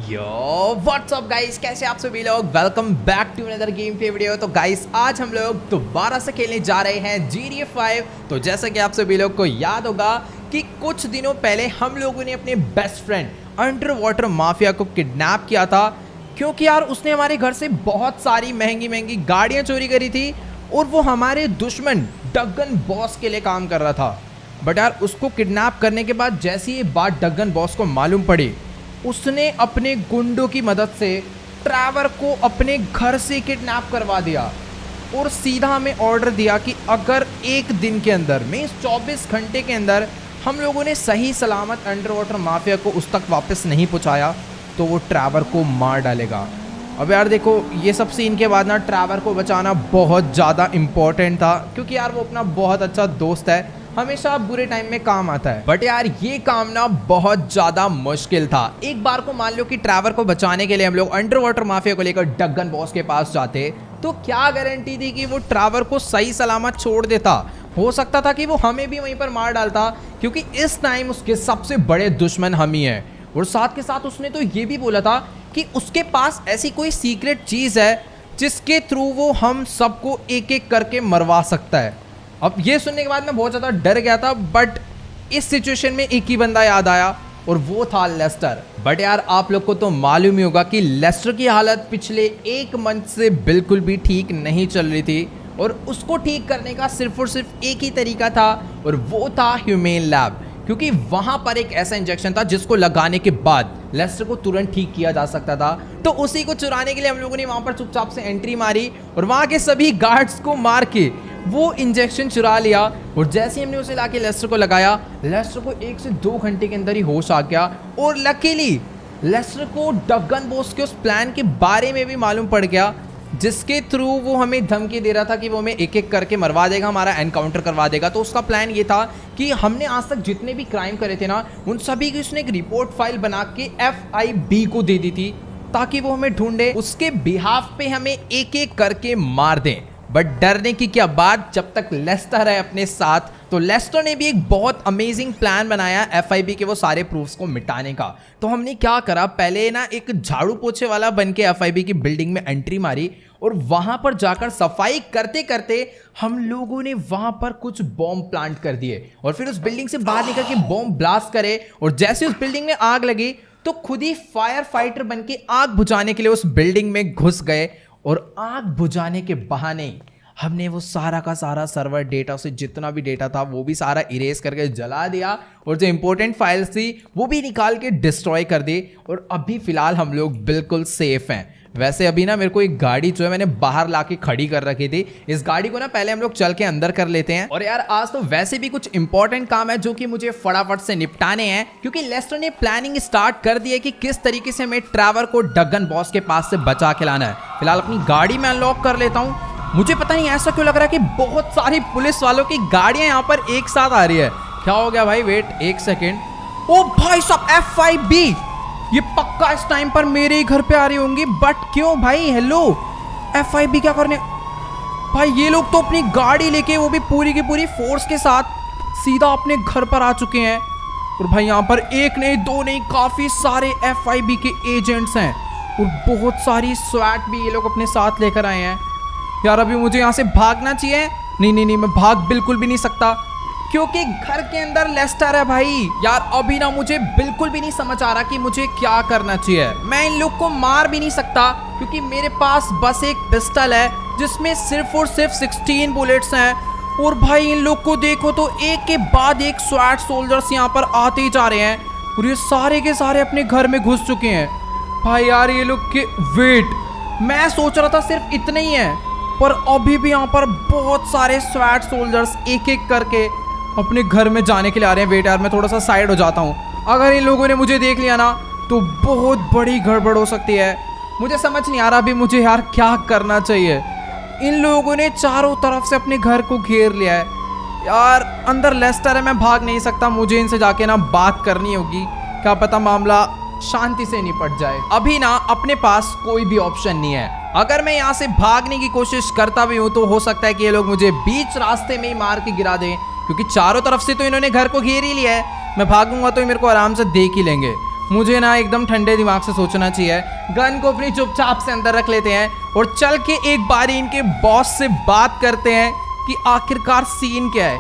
यो WhatsApp guys, कैसे आप सभी लोग। Welcome back to another game play video. तो गाइस आज हम लोग दोबारा से खेलने जा रहे हैं GTA 5। तो जैसा कि आप सभी लोग को याद होगा कि कुछ दिनों पहले हम लोगों ने अपने best friend under water mafia को किडनैप किया था, क्योंकि यार उसने हमारे घर से बहुत सारी महंगी महंगी गाड़ियाँ चोरी करी थी और वो हमारे दुश्मन डगन बॉस के लिए काम कर रहा था। बट यार उसको किडनैप करने के बाद जैसी ये बात डगन बॉस को मालूम पड़ी, उसने अपने गुंडों की मदद से ट्रैवर को अपने घर से किडनैप करवा दिया और सीधा हमें ऑर्डर दिया कि अगर एक दिन के अंदर में 24 घंटे के अंदर हम लोगों ने सही सलामत अंडर वाटर माफिया को उस तक वापस नहीं पहुंचाया तो वो ट्रैवर को मार डालेगा। अब यार देखो, ये सब सीन के बाद ना ट्रैवर को बचाना बहुत ज़्यादा इम्पोर्टेंट था, क्योंकि यार वो अपना बहुत अच्छा दोस्त है, हमेशा बुरे टाइम में काम आता है। बट यार ये काम ना बहुत ज्यादा मुश्किल था। एक बार को मान लो कि ट्रैवर को बचाने के लिए हम लोग अंडर वाटर माफिया को लेकर डगन बॉस के पास जाते, तो क्या गारंटी थी कि वो ट्रैवर को सही सलामत छोड़ देता। हो सकता था कि वो हमें भी वहीं पर मार डालता, क्योंकि इस टाइम उसके सबसे बड़े दुश्मन हम ही हैं। और साथ के साथ उसने तो ये भी बोला था कि उसके पास ऐसी कोई सीक्रेट चीज है जिसके थ्रू वो हम सबको एक एक करके मरवा सकता है। अब ये सुनने के बाद मैं बहुत ज़्यादा डर गया था, बट इस सिचुएशन में एक ही बंदा याद आया और वो था लेस्टर। बट यार आप लोग को तो मालूम ही होगा कि लेस्टर की हालत पिछले एक मंथ से बिल्कुल भी ठीक नहीं चल रही थी और उसको ठीक करने का सिर्फ और सिर्फ एक ही तरीका था और वो था ह्यूमेन लैब, क्योंकि वहां पर एक ऐसा इंजेक्शन था जिसको लगाने के बाद लेस्टर को तुरंत ठीक किया जा सकता था। तो उसी को चुराने के लिए हम लोगों ने वहां पर चुपचाप से एंट्री मारी और वहां के सभी गार्ड्स को मार के वो इंजेक्शन चुरा लिया। और जैसे ही हमने उसे लाके लेस्टर को लगाया, लेस्टर को 1 से 2 घंटे के अंदर ही होश आ गया। और लकीली लेस्टर को डगन बॉस के उस प्लान के बारे में भी मालूम पड़ गया, जिसके थ्रू वो हमें धमकी दे रहा था कि वो हमें एक एक करके मरवा देगा, हमारा एनकाउंटर करवा देगा। तो उसका प्लान ये था कि हमने आज तक जितने भी क्राइम करे थे ना, उन सभी की उसने एक रिपोर्ट फाइल बना के FIB को दे दी थी, ताकि वो हमें ढूंढे, उसके बिहाफ पे हमें एक एक करके मार दें। बट डरने की क्या बात, जब तक लेस्टर है अपने साथ। तो लेस्टर ने भी एक बहुत अमेजिंग प्लान बनाया FIB के वो सारे प्रूफ्स को मिटाने का। तो हमने क्या करा, पहले ना एक झाड़ू पोछे वाला बन के FIB की बिल्डिंग में एंट्री मारी और वहां पर जाकर सफाई करते करते हम लोगों ने वहां पर कुछ बॉम्ब प्लांट कर दिए और फिर उस बिल्डिंग से बाहर निकल के बॉम्ब ब्लास्ट करे। और जैसे उस बिल्डिंग में आग लगी तो खुद ही फायर फाइटर बन के आग बुझाने के लिए उस बिल्डिंग में घुस गए और आग बुझाने के बहाने हमने वो सारा का सारा सर्वर डेटा से जितना भी डेटा था वो भी सारा इरेज करके जला दिया और जो इंपॉर्टेंट फाइल्स थी वो भी निकाल के डिस्ट्रॉय कर दी। और अभी फिलहाल हम लोग बिल्कुल सेफ हैं। वैसे अभी ना मेरे को एक गाड़ी जो है मैंने बाहर लाके खड़ी कर रखी थी, इस गाड़ी को ना पहले हम लोग चल के अंदर कर लेते हैं। और यार आज तो वैसे भी कुछ इंपॉर्टेंट काम है जो कि मुझे फटाफट से निपटाने हैं, क्योंकि लेस्टर ने प्लानिंग स्टार्ट कर दी है कि किस तरीके से हमें ट्रैवर को डगन बॉस के पास से बचा के लाना है। फिलहाल अपनी गाड़ी में अनलॉक कर लेता हूँ। मुझे पता नहीं ऐसा क्यों लग रहा है कि बहुत सारी पुलिस वालों की गाड़ियां यहाँ पर एक साथ आ रही है। क्या हो गया भाई, वेट 1 सेकेंड। ओ भाई साहब, FIB ये पक्का इस टाइम पर मेरे ही घर पे आ रही होंगी। बट क्यों भाई, हेलो FIB क्या करने भाई, ये लोग तो अपनी गाड़ी लेके वो भी पूरी की पूरी फोर्स के साथ सीधा अपने घर पर आ चुके हैं। और भाई यहाँ पर एक नहीं दो नहीं, काफी सारे FIB के एजेंट्स हैं और बहुत सारी स्वैट भी ये लोग अपने साथ लेकर आए हैं। यार अभी मुझे यहाँ से भागना चाहिए। नहीं, मैं भाग बिल्कुल भी नहीं सकता, क्योंकि घर के अंदर लेस्टर है भाई। यार अभी ना मुझे बिल्कुल भी नहीं समझ आ रहा कि मुझे क्या करना चाहिए। मैं इन लोग को मार भी नहीं सकता, क्योंकि मेरे पास बस एक पिस्टल है जिसमें सिर्फ और सिर्फ 16 बुलेट्स हैं। और भाई इन लोग को देखो तो एक के बाद एक स्वैट सोल्जर्स यहाँ पर आते ही जा रहे हैं और ये सारे के सारे अपने घर में घुस चुके हैं। भाई यार ये लोग के वेट, मैं सोच रहा था सिर्फ इतने ही है, पर अभी भी यहाँ पर बहुत सारे स्वैट सोल्जर्स एक एक करके अपने घर में जाने के लिए आ रहे हैं। वेट यार मैं थोड़ा सा साइड हो जाता हूँ, अगर इन लोगों ने मुझे देख लिया ना तो बहुत बड़ी गड़बड़ हो सकती है। मुझे समझ नहीं आ रहा अभी मुझे यार क्या करना चाहिए। इन लोगों ने चारों तरफ से अपने घर को घेर लिया है। यार अंदर लेस्टर है, मैं भाग नहीं सकता, मुझे इनसे जाके ना बात करनी होगी, क्या पता मामला शांति से निपट जाए। अभी ना अपने पास कोई भी ऑप्शन नहीं है। अगर मैं यहाँ से भागने की कोशिश करता भी हूँ तो हो सकता है कि ये लोग मुझे बीच रास्ते में ही मार के गिरा दें, क्योंकि चारों तरफ से तो इन्होंने घर को घेर ही लिया है। मैं भागूंगा तो मेरे को आराम से देख ही लेंगे। मुझे ना एकदम ठंडे दिमाग से सोचना चाहिए। गन को अपनी चुपचाप से अंदर रख लेते हैं और चल के एक बारी इनके बॉस से बात करते हैं कि आखिरकार सीन क्या है,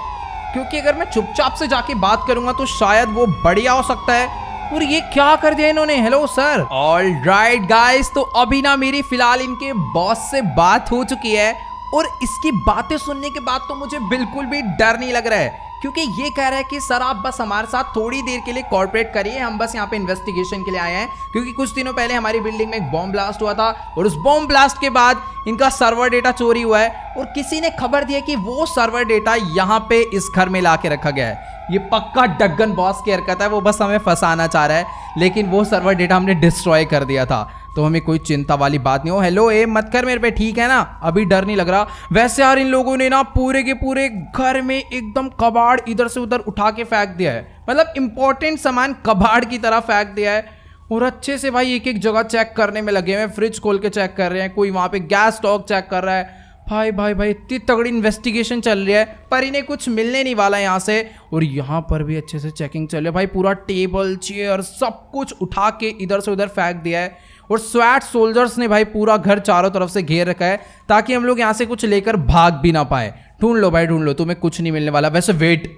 क्योंकि अगर मैं चुपचाप से जाके बात करूंगा तो शायद वो बढ़िया हो सकता है। और ये क्या कर दिया इन्होंने। Hello sir. All right guys, तो अभी ना मेरी फिलहाल इनके बॉस से बात हो चुकी है और इसकी बातें सुनने के बाद तो मुझे बिल्कुल भी डर नहीं लग रहा है, क्योंकि ये कह रहा है कि सर आप बस हमारे साथ थोड़ी देर के लिए कॉर्पोरेट करिए, हम बस यहाँ पे इन्वेस्टिगेशन के लिए आए हैं। क्योंकि कुछ दिनों पहले हमारी बिल्डिंग में एक बॉम्ब ब्लास्ट हुआ था और उस बॉम्ब ब्लास्ट के बाद इनका सर्वर डेटा चोरी हुआ है और किसी ने खबर दी है कि वो सर्वर डेटा यहाँ पे इस घर में ला के रखा गया है। ये पक्का डग्गन बॉस की हरकत है, वो बस हमें फंसाना चाह रहा है, लेकिन वो सर्वर डेटा हमने डिस्ट्रॉय कर दिया था, तो हमें कोई चिंता वाली बात नहीं हो। हेलो ए मत कर मेरे पे, ठीक है ना, अभी डर नहीं लग रहा। वैसे यार इन लोगों ने ना पूरे के पूरे घर में एकदम कबाड़ इधर से उधर उठा के फेंक दिया है, मतलब इंपॉर्टेंट सामान कबाड़ की तरह फेंक दिया है और अच्छे से भाई एक एक जगह चेक करने में लगे हुए हैं। फ्रिज खोल के चेक कर रहे हैं, कोई वहां पे गैस स्टॉक चेक कर रहा है। भाई भाई भाई इतनी तगड़ी इन्वेस्टिगेशन चल रही है, पर इन्हें कुछ मिलने नहीं वाला यहाँ से। और यहाँ पर भी अच्छे से चेकिंग चल रही है भाई, पूरा टेबल चेयर सब कुछ उठा के इधर से उधर फेंक दिया है और स्वैट सोल्जर्स ने भाई पूरा घर चारों तरफ से घेर रखा है ताकि हम लोग यहाँ से कुछ लेकर भाग भी ना पाए। ढूंढ लो भाई ढूंढ लो, तुम्हें कुछ नहीं मिलने वाला। वैसे वेट,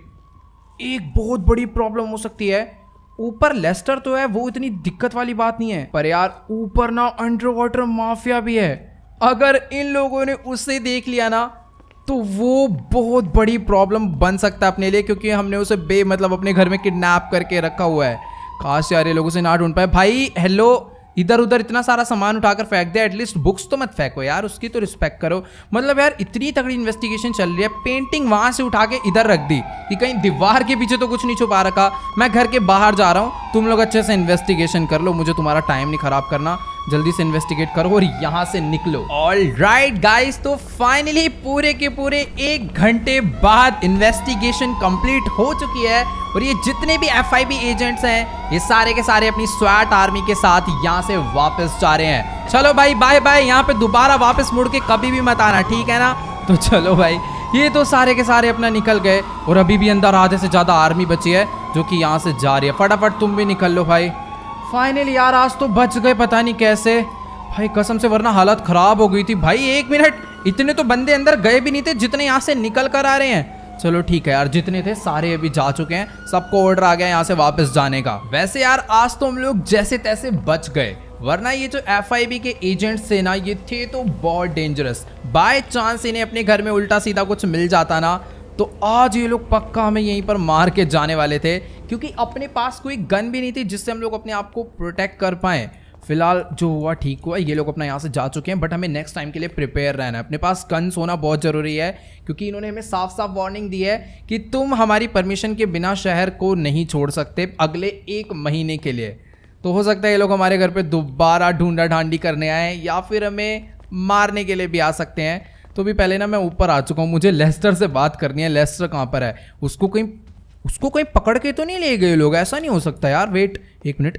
एक बहुत बड़ी प्रॉब्लम हो सकती है। ऊपर लेस्टर तो है, वो इतनी दिक्कत वाली बात नहीं है, पर यार ऊपर ना अंडर वाटर माफिया भी है। अगर इन लोगों ने उसे देख लिया ना तो वो बहुत बड़ी प्रॉब्लम बन सकता है अपने लिए, क्योंकि हमने उसे मतलब अपने घर में किडनैप करके रखा हुआ है। खास यार ये लोगों से ना ढूंढ पाए। भाई हेलो, इधर उधर इतना सारा सामान उठाकर फेंक दिया, एटलीस्ट बुक्स तो मत फेंको यार, उसकी तो रिस्पेक्ट करो। मतलब यार इतनी तगड़ी इन्वेस्टिगेशन चल रही है, पेंटिंग वहां से उठा के इधर रख दी कि कहीं दीवार के पीछे तो कुछ नहीं छुपा रखा। मैं घर के बाहर जा रहा हूँ, तुम लोग अच्छे से इन्वेस्टिगेशन कर लो, मुझे तुम्हारा टाइम नहीं खराब करना, जल्दी से इन्वेस्टिगेट करो और यहाँ से निकलो। ऑल राइट गाइस, तो फाइनली पूरे के पूरे 1 घंटे बाद इन्वेस्टिगेशन कंप्लीट हो चुकी है और ये जितने भी FIB एजेंट्स हैं ये सारे के सारे अपनी स्वैट आर्मी के साथ यहाँ से वापस जा रहे हैं। चलो भाई बाय बाय, यहाँ पे दोबारा वापस मुड़ के कभी भी मत आना, ठीक है ना। तो चलो भाई, ये तो सारे के सारे अपना निकल गए और अभी भी अंदर आधे से ज्यादा आर्मी बची है जो कि यहाँ से जा रही है। फटाफट तुम भी निकल लो भाई। फाइनली यार आज तो बच गए, पता नहीं कैसे भाई, कसम से, वरना हालत खराब हो गई थी भाई। 1 मिनट, इतने तो बंदे अंदर गए भी नहीं थे जितने यहाँ से निकल कर आ रहे हैं। चलो ठीक है यार, जितने थे सारे अभी जा चुके हैं, सबको ऑर्डर आ गया यहाँ से वापस जाने का। वैसे यार आज तो हम लोग जैसे तैसे बच गए, वरना ये जो FIB के एजेंट्स थे ना, ये थे तो बहुत डेंजरस। बाय चांस इन्हें अपने घर में उल्टा सीधा कुछ मिल जाता ना तो आज ये लोग पक्का हमें यहीं पर मार के जाने वाले थे, क्योंकि अपने पास कोई गन भी नहीं थी जिससे हम लोग अपने आप को प्रोटेक्ट कर पाएं। फिलहाल जो हुआ ठीक हुआ, ये लोग अपना यहाँ से जा चुके हैं, बट हमें नेक्स्ट टाइम के लिए प्रिपेयर रहना है। अपने पास गन्स होना बहुत ज़रूरी है, क्योंकि इन्होंने हमें साफ साफ वार्निंग दी है कि तुम हमारी परमिशन के बिना शहर को नहीं छोड़ सकते अगले 1 महीने के लिए। तो हो सकता है ये लोग हमारे घर पे दोबारा ढूंढा ढांडी करने आए या फिर हमें मारने के लिए भी आ सकते हैं। तो भी पहले ना मैं ऊपर आ चुका हूँ, मुझे लेस्टर से बात करनी है। लेस्टर कहाँ पर है? उसको कहीं पकड़ के तो नहीं ले गए लोग? ऐसा नहीं हो सकता यार। वेट 1 मिनट,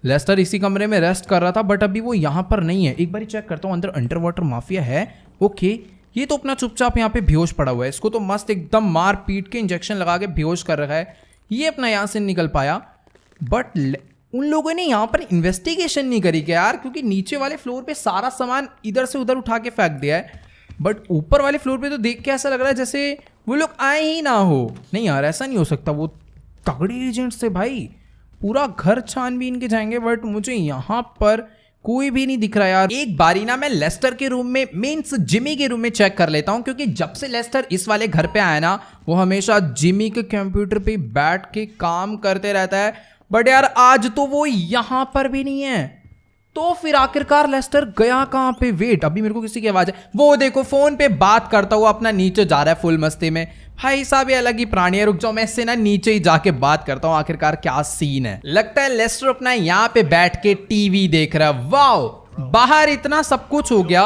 लेस्टर इसी कमरे में रेस्ट कर रहा था, बट अभी वो यहाँ पर नहीं है। एक बार चेक करता हूँ, अंदर अंडर वाटर माफिया है। ओके, ये तो अपना चुपचाप यहाँ पे बेहोश पड़ा हुआ है, इसको तो मस्त एकदम मार पीट के इंजेक्शन लगा के बेहोश कर रखा है। ये अपना यहाँ से निकल पाया, बट उन लोगों ने यहाँ पर इन्वेस्टिगेशन नहीं करी क्या यार? क्योंकि नीचे वाले फ्लोर पे सारा सामान इधर से उधर उठा के फेंक दिया है, बट ऊपर वाले फ्लोर पे तो देख के ऐसा लग रहा है जैसे वो लोग आए ही ना हो। नहीं यार, ऐसा नहीं हो सकता, वो तगड़े एजेंट्स थे भाई, पूरा घर छानबीन के जाएंगे, बट मुझे यहाँ पर कोई भी नहीं दिख रहा यार। एक बारी ना मैं लेस्टर के रूम में, मीन्स जिमी के रूम में चेक कर लेता हूँ, क्योंकि जब से लेस्टर इस वाले घर पे आया ना, वो हमेशा जिमी के कंप्यूटर पे बैठ के काम करते रहता है, बट यार आज तो वो यहाँ पर भी नहीं है। तो फिर आखिरकार लेस्टर गया कहाँ पे? वेट, अभी मेरे को किसी की आवाज है, वो देखो फोन पे बात करता हुआ अपना नीचे जा रहा है फुल मस्ती में। भाई साहब ये अलग ही प्राणी है, रुक जाओ, मैं इससे ना नीचे ही जाके बात करता हूँ आखिरकार क्या सीन है। लगता है लेस्टर अपना यहाँ पे बैठ के टीवी देख रहा है। वाओ, बाहर इतना सब कुछ हो गया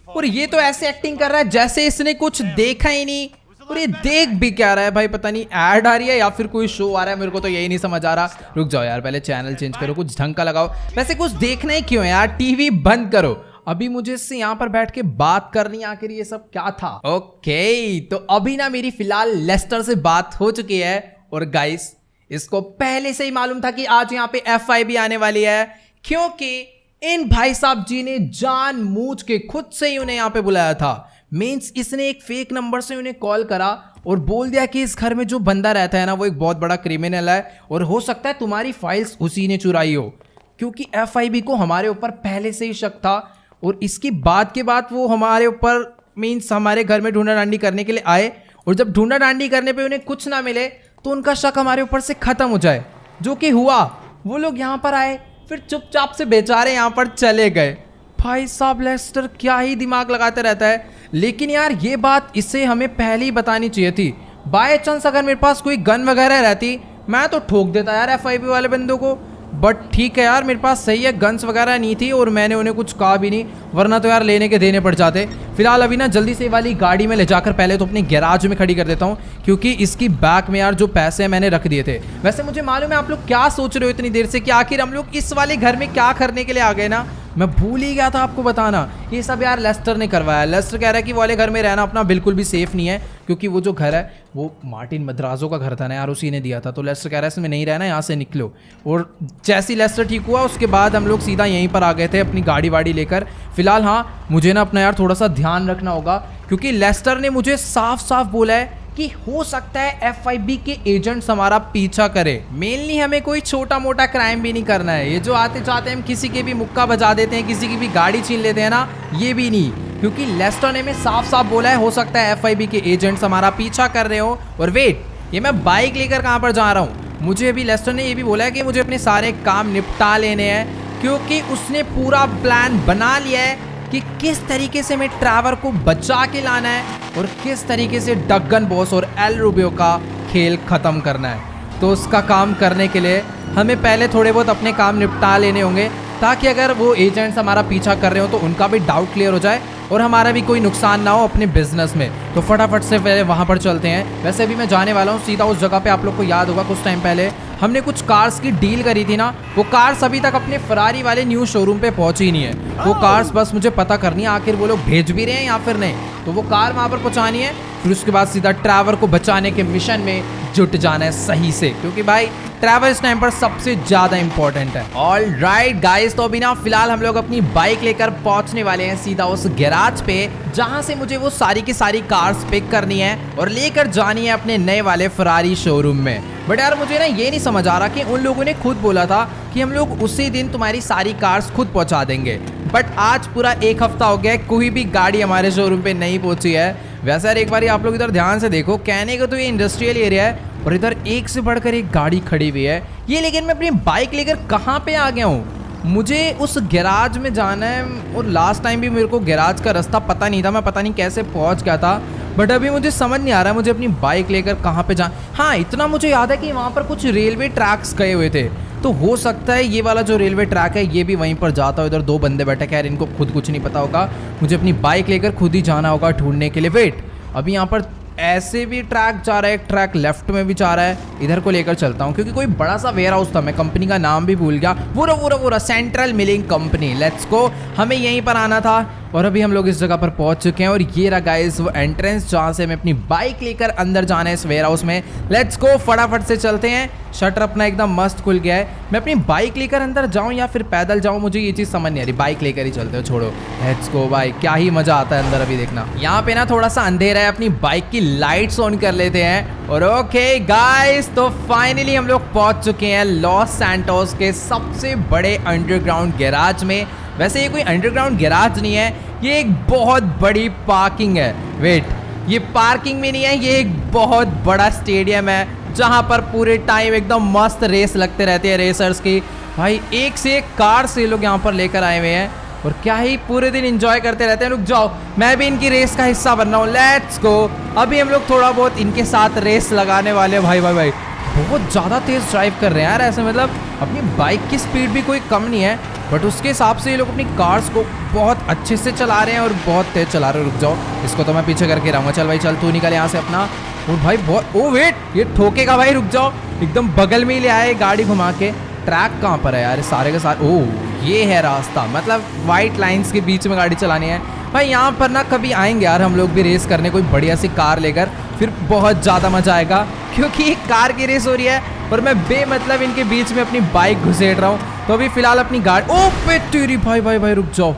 और ये तो ऐसे एक्टिंग कर रहा है जैसे इसने कुछ देखा ही नहीं। और ये देख भी क्या रहा है भाई, पता नहीं ऐड आ रही है या फिर कोई शो आ रहा है, मेरे को तो यही नहीं समझ आ रहा। रुक जाओ यार, पहले चैनल चेंज करो, कुछ ढंग का लगाओ। वैसे कुछ देखना ही क्यों है यार, टीवी बंद करो। अभी मुझे इससे यहाँ पर बैठ के बात करनी, आखिर ये सब क्या था? ओके, तो अभी ना मेरी फिलहाल लेस्टर से बात हो चुकी है और गाइस इसको पहले से ही मालूम था कि आज यहाँ पे FIB आने वाली है, क्योंकि इन भाई साहब जी ने जानबूझ के खुद से ही उन्हें यहाँ पे बुलाया था। मींस इसने एक फेक नंबर से उन्हें कॉल करा और बोल दिया कि इस घर में जो बंदा रहता है ना वो एक बहुत बड़ा क्रिमिनल है और हो सकता है तुम्हारी फाइल्स उसी ने चुराई हो, क्योंकि FIB को हमारे ऊपर पहले से ही शक था। और इसकी बात के बाद वो हमारे ऊपर मींस हमारे घर में ढूंढा डांडी करने के लिए आए, और जब ढूंढा डांडी करने पे उन्हें कुछ ना मिले तो उनका शक हमारे ऊपर से खत्म हो जाए, जो कि हुआ। वो लोग यहाँ पर आए, फिर चुपचाप से बेचारे यहाँ पर चले गए। भाई साहब लेस्टर क्या ही दिमाग लगाते रहता है। लेकिन यार ये बात इसे हमें पहले ही बतानी चाहिए थी। बाय चांस अगर मेरे पास कोई गन वगैरह रहती मैं तो ठोक देता यार FIB वाले बंदों को, बट ठीक है यार मेरे पास सही है गन्स वगैरह नहीं थी और मैंने उन्हें कुछ कहा भी नहीं, वरना तो यार लेने के देने पड़ जाते। फिलहाल अभी ना जल्दी से वाली गाड़ी में ले जाकर पहले तो अपने गैराज में खड़ी कर देता हूँ, क्योंकि इसकी बैक में यार जो पैसे मैंने रख दिए थे। वैसे मुझे मालूम है आप लोग क्या सोच रहे हो इतनी देर से कि आखिर हम लोग इस वाले घर में क्या करने के लिए आ गए ना, मैं भूल ही गया था आपको बताना। ये सब यार लेस्टर ने करवाया। लेस्टर कह रहा है कि वाले घर में रहना अपना बिल्कुल भी सेफ नहीं है, क्योंकि वो जो घर है वो मार्टिन मद्राजो का घर था ना यार, उसी ने दिया था। तो लेस्टर कह रहा है इसमें नहीं रहना, यहाँ से निकलो। और जैसे ही लेस्टर ठीक हुआ उसके बाद हम लोग सीधा यहीं पर आ गए थे अपनी गाड़ी वाड़ी लेकर। फिलहाल हाँ मुझे ना अपना यार थोड़ा सा ध्यान रखना होगा, क्योंकि लेस्टर ने मुझे साफ साफ बोला है कि हो सकता है FIB के एजेंट्स हमारा पीछा करे। मेनली हमें कोई छोटा मोटा क्राइम भी नहीं करना है। ये जो आते जाते हम किसी के भी मुक्का बजा देते हैं, किसी की भी गाड़ी छीन लेते हैं ना, ये भी नहीं, क्योंकि लेस्टर ने हमें साफ साफ बोला है हो सकता है FIB के एजेंट्स हमारा पीछा कर रहे हो। और वेट, ये मैं बाइक लेकर कहाँ पर जा रहा हूँ? मुझे अभी लेस्टर ने ये भी बोला है कि मुझे अपने सारे काम निपटा लेने हैं, क्योंकि उसने पूरा प्लान बना लिया है कि किस तरीके से हमें ट्रैवर को बचा के लाना है और किस तरीके से डगन बॉस और एल रूबियो का खेल खत्म करना है। तो उसका काम करने के लिए हमें पहले थोड़े बहुत अपने काम निपटा लेने होंगे, ताकि अगर वो एजेंट्स हमारा पीछा कर रहे हो तो उनका भी डाउट क्लियर हो जाए और हमारा भी कोई नुकसान ना हो अपने बिजनेस में। तो फटाफट से पहले वहाँ पर चलते हैं। वैसे अभी मैं जाने वाला हूँ सीधा उस जगह पे। आप लोग को याद होगा कुछ टाइम पहले हमने कुछ कार्स की डील करी थी ना, वो कार्स अभी तक अपने फरारी वाले न्यू शोरूम पे पहुंची ही नहीं है। वो कार्स बस मुझे पता करनी है आखिर वो लोग भेज भी रहे हैं या फिर नहीं, तो वो कार वहाँ पर पहुँचानी है। फिर उसके बाद सीधा ट्रैवर को बचाने के मिशन में जुट जाना है सही से, क्योंकि भाई ट्रैवल इस टाइम पर सबसे ज्यादा इंपॉर्टेंट है। ऑल राइट गाइस, तो अभी ना फिलहाल हम लोग अपनी बाइक लेकर पहुंचने वाले हैं सीधा उस गैराज पे, जहां से मुझे वो सारी की सारी कार्स पिक करनी है और लेकर जानी है अपने नए वाले फरारी शोरूम में। बट यार मुझे ना ये नहीं समझ आ रहा कि उन लोगों ने खुद बोला था कि हम लोग उसी दिन तुम्हारी सारी कार्स खुद पहुंचा देंगे, बट आज पूरा एक हफ्ता हो गया है, कोई भी गाड़ी हमारे शोरूम पे नहीं पहुंची है। वैसे यार एक बार आप लोग इधर ध्यान से देखो, कहने को तो ये इंडस्ट्रियल एरिया है और इधर एक से बढ़कर एक गाड़ी खड़ी हुई है ये, लेकिन मैं अपनी बाइक लेकर कहाँ पे आ गया हूँ? मुझे उस गैराज में जाना है और लास्ट टाइम भी मेरे को गैराज का रास्ता पता नहीं था, मैं पता नहीं कैसे पहुँच गया था। बट अभी मुझे समझ नहीं आ रहा है मुझे अपनी बाइक लेकर कहाँ पे जा। हाँ इतना मुझे याद है कि वहाँ पर कुछ रेलवे ट्रैक्स गए हुए थे, तो हो सकता है ये वाला जो रेलवे ट्रैक है ये भी वहीं पर जाता हो। इधर दो बंदे बैठे, खैर इनको खुद कुछ नहीं पता होगा, मुझे अपनी बाइक लेकर खुद ही जाना होगा ढूंढने के लिए। वेट, अभी यहाँ पर ऐसे भी ट्रैक जा रहा है, एक ट्रैक लेफ्ट में भी जा रहा है, इधर को लेकर चलता हूँ क्योंकि कोई बड़ा सा वेयर हाउस था, मैं कंपनी का नाम भी भूल गया, पूरा central milling company. Let's go, हमें यहीं पर आना था और अभी हम लोग इस जगह पर पहुंच चुके हैं और ये रहा गाइस वो एंट्रेंस जहाँ से हमें अपनी बाइक लेकर अंदर जाना है इस वेयर हाउस में। लेट्स गो, फटाफट से चलते हैं। शटर अपना एकदम मस्त खुल गया है। मैं अपनी बाइक लेकर अंदर जाऊं या फिर पैदल जाऊं, मुझे ये चीज़ समझ नहीं आ रही। बाइक लेकर ही चलते हो, छोड़ो। लेट्स गो भाई, क्या ही मजा आता है अंदर। अभी देखना यहाँ पे ना थोड़ा सा अंधेरा है, अपनी बाइक की लाइट्स ऑन कर लेते हैं। और ओके गाइस, तो फाइनली हम लोग पहुंच चुके हैं लॉस सैंटोस के सबसे बड़े अंडरग्राउंड गैराज में। वैसे ये कोई अंडरग्राउंड गैराज नहीं है, ये एक बहुत बड़ी पार्किंग है। वेट, ये पार्किंग में नहीं है, ये एक बहुत बड़ा स्टेडियम है जहां पर पूरे टाइम एकदम मस्त रेस लगते रहते हैं रेसर्स की। भाई एक से एक कार से लोग यहाँ पर लेकर आए हुए हैं और क्या ही पूरे दिन एंजॉय करते रहते हैं। रुक जाओ, मैं भी इनकी रेस का हिस्सा बन रहा हूँ। लेट्स गो, अभी हम लोग थोड़ा बहुत इनके साथ रेस लगाने वाले हैं। भाई भाई भाई बहुत ज़्यादा तेज़ ड्राइव कर रहे हैं यार, ऐसे मतलब अपनी बाइक की स्पीड भी कोई कम नहीं है, बट उसके हिसाब से ये लोग अपनी कार्स को बहुत अच्छे से चला रहे हैं और बहुत तेज चला रहे हैं। रुक जाओ, इसको तो मैं पीछे करके रहूँगा। चल भाई चल, तू निकल यहाँ से अपना। और भाई बहुत, ओ वेट, ये ठोकेगा भाई, रुक जाओ। एकदम बगल में ही ले आए गाड़ी घुमा के। ट्रैक कहाँ पर है यार, सारे के सारे? ओह ये है रास्ता, मतलब वाइट लाइन्स के बीच में गाड़ी चलानी है। भाई यहाँ पर ना कभी आएंगे यार हम लोग भी रेस करने, कोई बढ़िया सी कार लेकर, फिर बहुत ज़्यादा मजा आएगा क्योंकि एक कार की रेस हो रही है और मैं बेमतलब इनके बीच में अपनी बाइक घुसेड़ रहा हूँ। तो अभी फिलहाल अपनी गाड़ी, ओ पे तेरी भाई भाई भाई, रुक जाओ,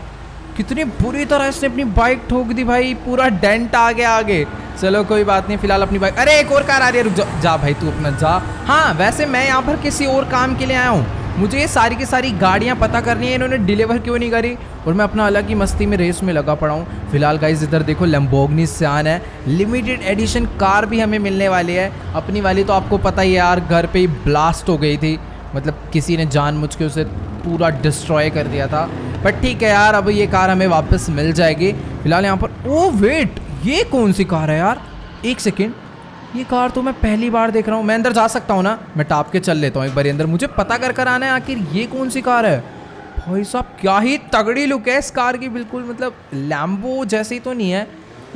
कितनी बुरी तरह इसने अपनी बाइक ठोक दी भाई, पूरा डेंट आ गया आगे। चलो कोई बात नहीं, फिलहाल अपनी बाइक, अरे एक और कार आ रही है, रुक जा, जा भाई तू अपना जा। हाँ वैसे मैं यहाँ पर किसी और काम के लिए आया हूँ, मुझे ये सारी की सारी गाड़ियाँ पता करनी है, इन्होंने डिलीवर क्यों नहीं करी, और मैं अपना अलग ही मस्ती में रेस में लगा पड़ा हूँ। फिलहाल गाइस इधर देखो लैम्बोर्गिनी सियान है, लिमिटेड एडिशन कार भी हमें मिलने वाली है। अपनी वाली तो आपको पता ही है यार, घर पे ही ब्लास्ट हो गई थी, मतलब किसी ने जानबूझ के उसे पूरा डिस्ट्रॉय कर दिया था। बट ठीक है यार, अब ये कार हमें वापस मिल जाएगी। फिलहाल यहाँ पर, ओ वेट, ये कौन सी कार है यार, एक सेकेंड, ये कार तो मैं पहली बार देख रहा हूँ। मैं अंदर जा सकता हूँ ना, मैं टाप के चल लेता हूँ एक बार अंदर, मुझे पता कर आना है आखिर ये कौन सी कार है। भाई साहब क्या ही तगड़ी लुक है इस कार की, बिल्कुल मतलब लैम्बो जैसी तो नहीं है,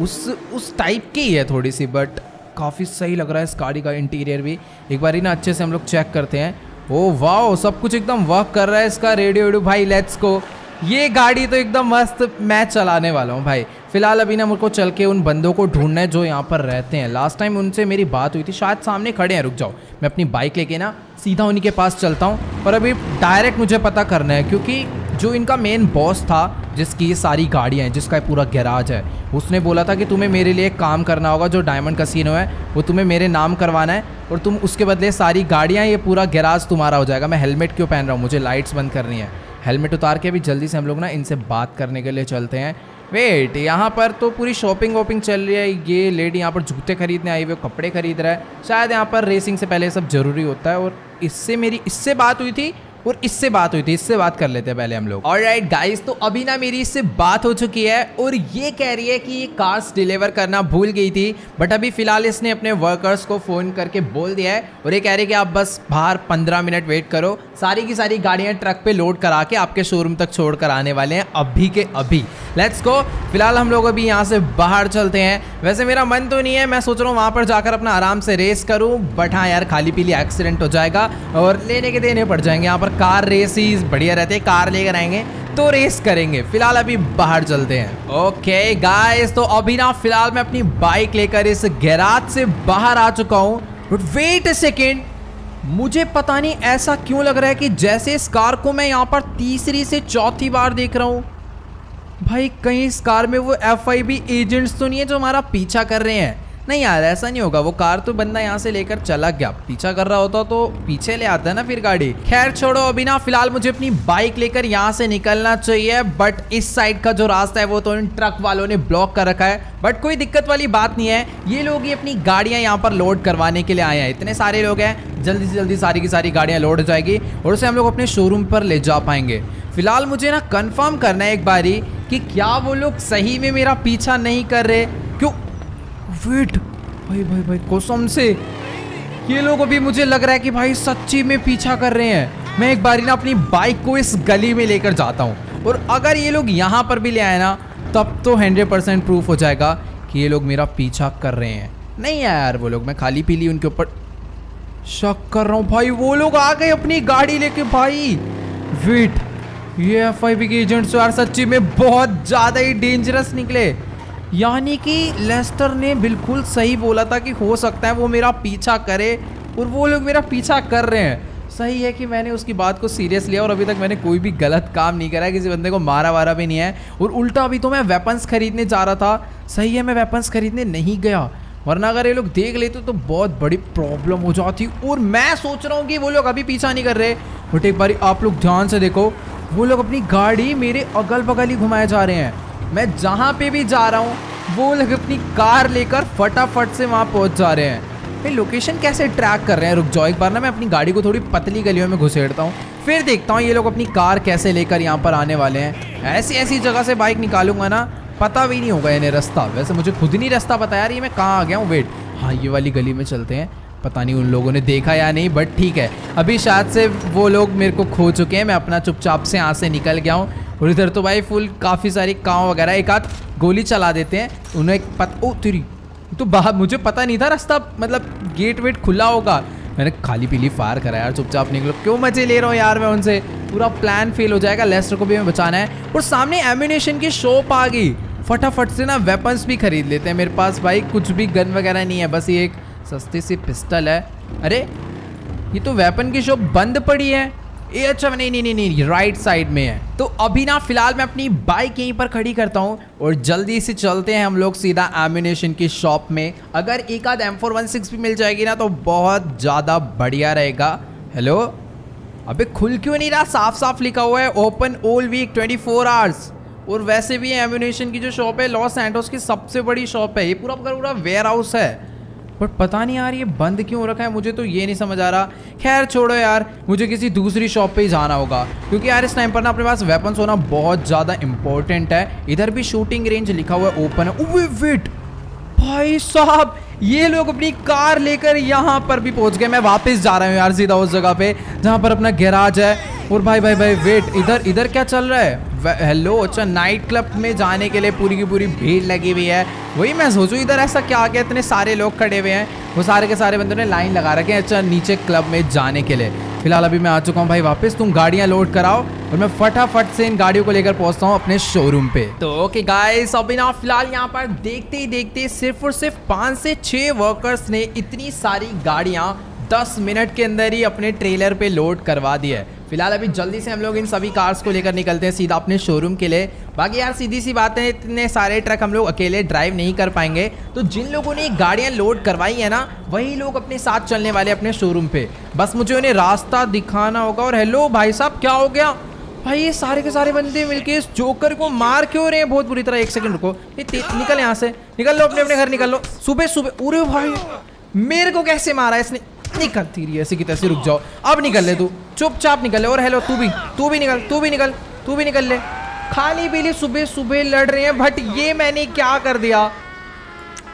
उस टाइप की ही है थोड़ी सी, बट काफ़ी सही लग रहा है इस गाड़ी का इंटीरियर भी। एक बार ही ना अच्छे से हम लोग चेक करते हैं। ओ वाह, सब कुछ एकदम वर्क कर रहा है इसका, रेडियो वेडियो भाई, लेट्स गो। ये गाड़ी तो एकदम मस्त, मैं चलाने वाला हूँ भाई। फिलहाल अभी ना मुझको को चल के उन बंदों को ढूंढना है जो यहाँ पर रहते हैं। लास्ट टाइम उनसे मेरी बात हुई थी, शायद सामने खड़े हैं, रुक जाओ, मैं अपनी बाइक लेके ना सीधा उन्हीं के पास चलता हूँ। और अभी डायरेक्ट मुझे पता करना है, क्योंकि जो इनका मेन बॉस था, जिसकी ये सारी गाड़ियाँ हैं, जिसका पूरा गैराज है, उसने बोला था कि तुम्हें मेरे लिए एक काम करना होगा, जो डायमंड कैसीनो है वो तुम्हें मेरे नाम करवाना है, और तुम उसके बदले सारी गाड़ियाँ, ये पूरा गैराज तुम्हारा हो जाएगा। मैं हेलमेट क्यों पहन रहा हूँ, मुझे लाइट्स बंद करनी है। हेलमेट उतार के अभी जल्दी से हम लोग ना इनसे बात करने के लिए चलते हैं। वेट, यहाँ पर तो पूरी शॉपिंग वॉपिंग चल रही है। ये लेडी यहाँ पर जूते खरीदने आई हुई, कपड़े खरीद रहा है, शायद यहाँ पर रेसिंग से पहले सब जरूरी होता है। और इससे बात हुई थी, और इससे बात हुई थी, इससे बात कर लेते हैं पहले हम लोग। ऑलराइट गाइस, तो अभी ना मेरी इससे बात हो चुकी है, और ये कह रही है कि ये कार्स डिलीवर करना भूल गई थी, बट अभी फिलहाल इसने अपने वर्कर्स को फ़ोन करके बोल दिया है, और ये कह रही है कि आप बस बाहर 15 मिनट वेट करो, सारी की सारी गाड़ियाँ ट्रक पे लोड करा के आपके शोरूम तक छोड़ कर आने वाले हैं अभी के अभी। Let's go. फिलहाल हम लोग अभी यहाँ से बाहर चलते हैं। वैसे मेरा मन तो नहीं है, मैं सोच रहा हूँ वहाँ पर जाकर अपना आराम से रेस करूँ, बट हाँ यार, खाली पीली एक्सीडेंट हो जाएगा और लेने के देने पड़ जाएंगे। यहाँ पर कार रेसिस बढ़िया रहते हैं, कार लेकर आएंगे तो रेस करेंगे। फिलहाल अभी बाहर चलते हैं। ओके गाइस, तो अभी ना फिलहाल मैं अपनी बाइक लेकर इस गैराज से बाहर आ चुका हूँ। बट वेट अ सेकेंड, मुझे पता नहीं ऐसा क्यों लग रहा है कि जैसे इस कार को मैं यहाँ पर तीसरी से चौथी बार देख रहा हूँ। भाई कहीं इस कार में वो FIB एजेंट्स तो नहीं है जो हमारा पीछा कर रहे हैं? नहीं यार, ऐसा नहीं होगा, वो कार तो बंदा यहाँ से लेकर चला गया, पीछा कर रहा होता तो पीछे ले आता है ना फिर गाड़ी। खैर छोड़ो, अभी ना फिलहाल मुझे अपनी बाइक लेकर यहाँ से निकलना चाहिए, बट इस साइड का जो रास्ता है वो तो इन ट्रक वालों ने ब्लॉक कर रखा है। बट कोई दिक्कत वाली बात नहीं है, ये लोग ही अपनी गाड़ियाँ यहाँ पर लोड करवाने के लिए आए हैं। इतने सारे लोग हैं, जल्दी से जल्दी सारी की सारी गाड़ियाँ लोड हो जाएगी और उसे हम लोग अपने शोरूम पर ले जा पाएंगे। फिलहाल मुझे ना कंफर्म करना है एक बारी कि क्या वो लोग सही में मेरा पीछा नहीं कर रहे। क्यों? वेट, भाई भाई भाई, कसम से ये लोग अभी मुझे लग रहा है कि भाई सच्ची में पीछा कर रहे हैं। मैं एक बारी ना अपनी बाइक को इस गली में लेकर जाता हूँ, और अगर ये लोग यहाँ पर भी ले आए ना, तब तो 100% प्रूफ हो जाएगा कि ये लोग मेरा पीछा कर रहे हैं। नहीं यार, वो लोग, मैं खाली पीली उनके ऊपर शक कर रहा हूँ। भाई वो लोग आ गए अपनी गाड़ी लेके। भाई वेट, ये FIB के एजेंट्स यार सच्ची में बहुत ज़्यादा ही डेंजरस निकले। यानी कि लेस्टर ने बिल्कुल सही बोला था कि हो सकता है वो मेरा पीछा करे, और वो लोग मेरा पीछा कर रहे हैं। सही है कि मैंने उसकी बात को सीरियस लिया, और अभी तक मैंने कोई भी गलत काम नहीं करा है, किसी बंदे को मारा वारा भी नहीं है। और उल्टा अभी तो मैं वेपन्स खरीदने जा रहा था। सही है, मैं वेपन्स खरीदने नहीं गया, वरना अगर ये लोग देख लेते तो बहुत बड़ी प्रॉब्लम हो जाती। और मैं सोच रहा हूँ कि वो लोग अभी पीछा नहीं कर रहे, बट एक बारी आप लोग ध्यान से देखो, वो लोग अपनी गाड़ी मेरे अगल बगल ही घुमाए जा रहे हैं। मैं जहाँ पे भी जा रहा हूँ वो लोग अपनी कार लेकर फटाफट से वहाँ पहुँच जा रहे हैं। भाई लोकेशन कैसे ट्रैक कर रहे हैं? रुक जाओ, एक बार ना मैं अपनी गाड़ी को थोड़ी पतली गलियों में घुसेड़ता हूँ, फिर देखता हूँ ये लोग अपनी कार कैसे लेकर यहाँ पर आने वाले हैं। ऐसी ऐसी जगह से बाइक निकालूंगा ना, पता भी नहीं होगा इन्हें रास्ता। वैसे मुझे खुद नहीं रास्ता पता यार, ये मैं कहाँ आ गया हूँ। वेट, हाँ ये वाली गली में चलते हैं। पता नहीं उन लोगों ने देखा या नहीं, बट ठीक है, अभी शायद से वो लोग मेरे को खो चुके हैं। मैं अपना चुपचाप से यहाँ से निकल गया हूँ। और इधर तो भाई फुल काफ़ी सारी कांव वगैरह, एक आध गोली चला देते हैं उन्हें। ओ तेरी, तो बाहर मुझे पता नहीं था रास्ता, मतलब गेट वेट खुला होगा। मैंने खाली पीली फायर करा यार, चुपचाप निकलो। क्यों मजे ले रहा हूँ यार मैं उनसे, पूरा प्लान फेल हो जाएगा। लेस्टर को भी हमें बचाना है। और सामने एम्यूनेशन की शॉप आ गई, फटाफट से ना वेपन्स भी खरीद लेते हैं। मेरे पास भाई कुछ भी गन वगैरह नहीं है, बस ये एक सस्ती सी पिस्टल है। अरे ये तो वेपन की शॉप बंद पड़ी है। ये अच्छा, नहीं नहीं नहीं नहीं, राइट साइड में है। तो अभी ना फिलहाल मैं अपनी बाइक यहीं पर खड़ी करता हूँ और जल्दी से चलते हैं हम लोग सीधा एम्यूनेशन की शॉप में। अगर एक आध M416 भी मिल जाएगी ना तो बहुत ज़्यादा बढ़िया रहेगा। हेलो, अबे खुल क्यों नहीं रहा? साफ साफ लिखा हुआ है ओपन ऑल वीक 24 आवर्स। और वैसे भी एम्यूनेशन की जो शॉप है लॉस सैंटोस की सबसे बड़ी शॉप है, ये पूरा पूरा वेयर हाउस है। बट पता नहीं यार ये बंद क्यों हो रखा है, मुझे तो ये नहीं समझ आ रहा। खैर छोड़ो यार, मुझे किसी दूसरी शॉप पे ही जाना होगा क्योंकि यार इस टाइम पर ना अपने पास वेपन्स होना बहुत ज़्यादा इंपॉर्टेंट है। इधर भी शूटिंग रेंज लिखा हुआ है ओपन है। वेट भाई साहब, ये लोग अपनी कार लेकर यहाँ पर भी पहुँच गए। मैं वापस जा रहा हूँ यार सीधा उस जगह पे जहाँ पर अपना गैराज है। और भाई भाई भाई वेट, इधर क्या चल रहा है? हेलो, अच्छा नाइट क्लब में जाने के लिए पूरी की पूरी भीड़ लगी हुई है। वही मैं सोचूं इधर ऐसा क्या आ गया, इतने सारे लोग खड़े हुए हैं। वो सारे के सारे बंदों ने लाइन लगा रखे हैं अच्छा नीचे क्लब में जाने के लिए। फिलहाल अभी मैं आ चुका हूँ भाई वापस। तुम गाड़ियाँ लोड कराओ और मैं फटाफट से इन गाड़ियों को लेकर पहुँचता हूँ अपने शोरूम पे। तो ओके गाइस, अभी ना फिलहाल यहाँ पर देखते ही देखते सिर्फ और सिर्फ 5 से 6 वर्कर्स ने इतनी सारी गाड़ियाँ 10 मिनट के अंदर ही अपने ट्रेलर पे लोड करवा दी है। फिलहाल अभी जल्दी से हम लोग इन सभी कार्स को लेकर निकलते हैं सीधा अपने शोरूम के लिए। बाकी यार सीधी सी बात है, इतने सारे ट्रक हम लोग अकेले ड्राइव नहीं कर पाएंगे, तो जिन लोगों ने गाड़ियां लोड करवाई है ना वही लोग अपने साथ चलने वाले अपने शोरूम पे। बस मुझे उन्हें रास्ता दिखाना होगा। और हेलो भाई साहब, क्या हो गया भाई? ये सारे के सारे बंदे मिलके इस जोकर को मार क्यों रहे हैं बहुत बुरी तरह? एक सेकंड रुको, निकल यहाँ से, निकल लो, अपने घर निकल लो। सुबह सुबह, अरे भाई मेरे को कैसे मारा इसने? निकलती रही ऐसे की तैसे, रुक जाओ, अब निकल ले तू, चुपचाप निकल ले। और हेलो तू भी निकल ले। खाली पीली सुबह सुबह लड़ रहे हैं। बट ये मैंने क्या कर दिया?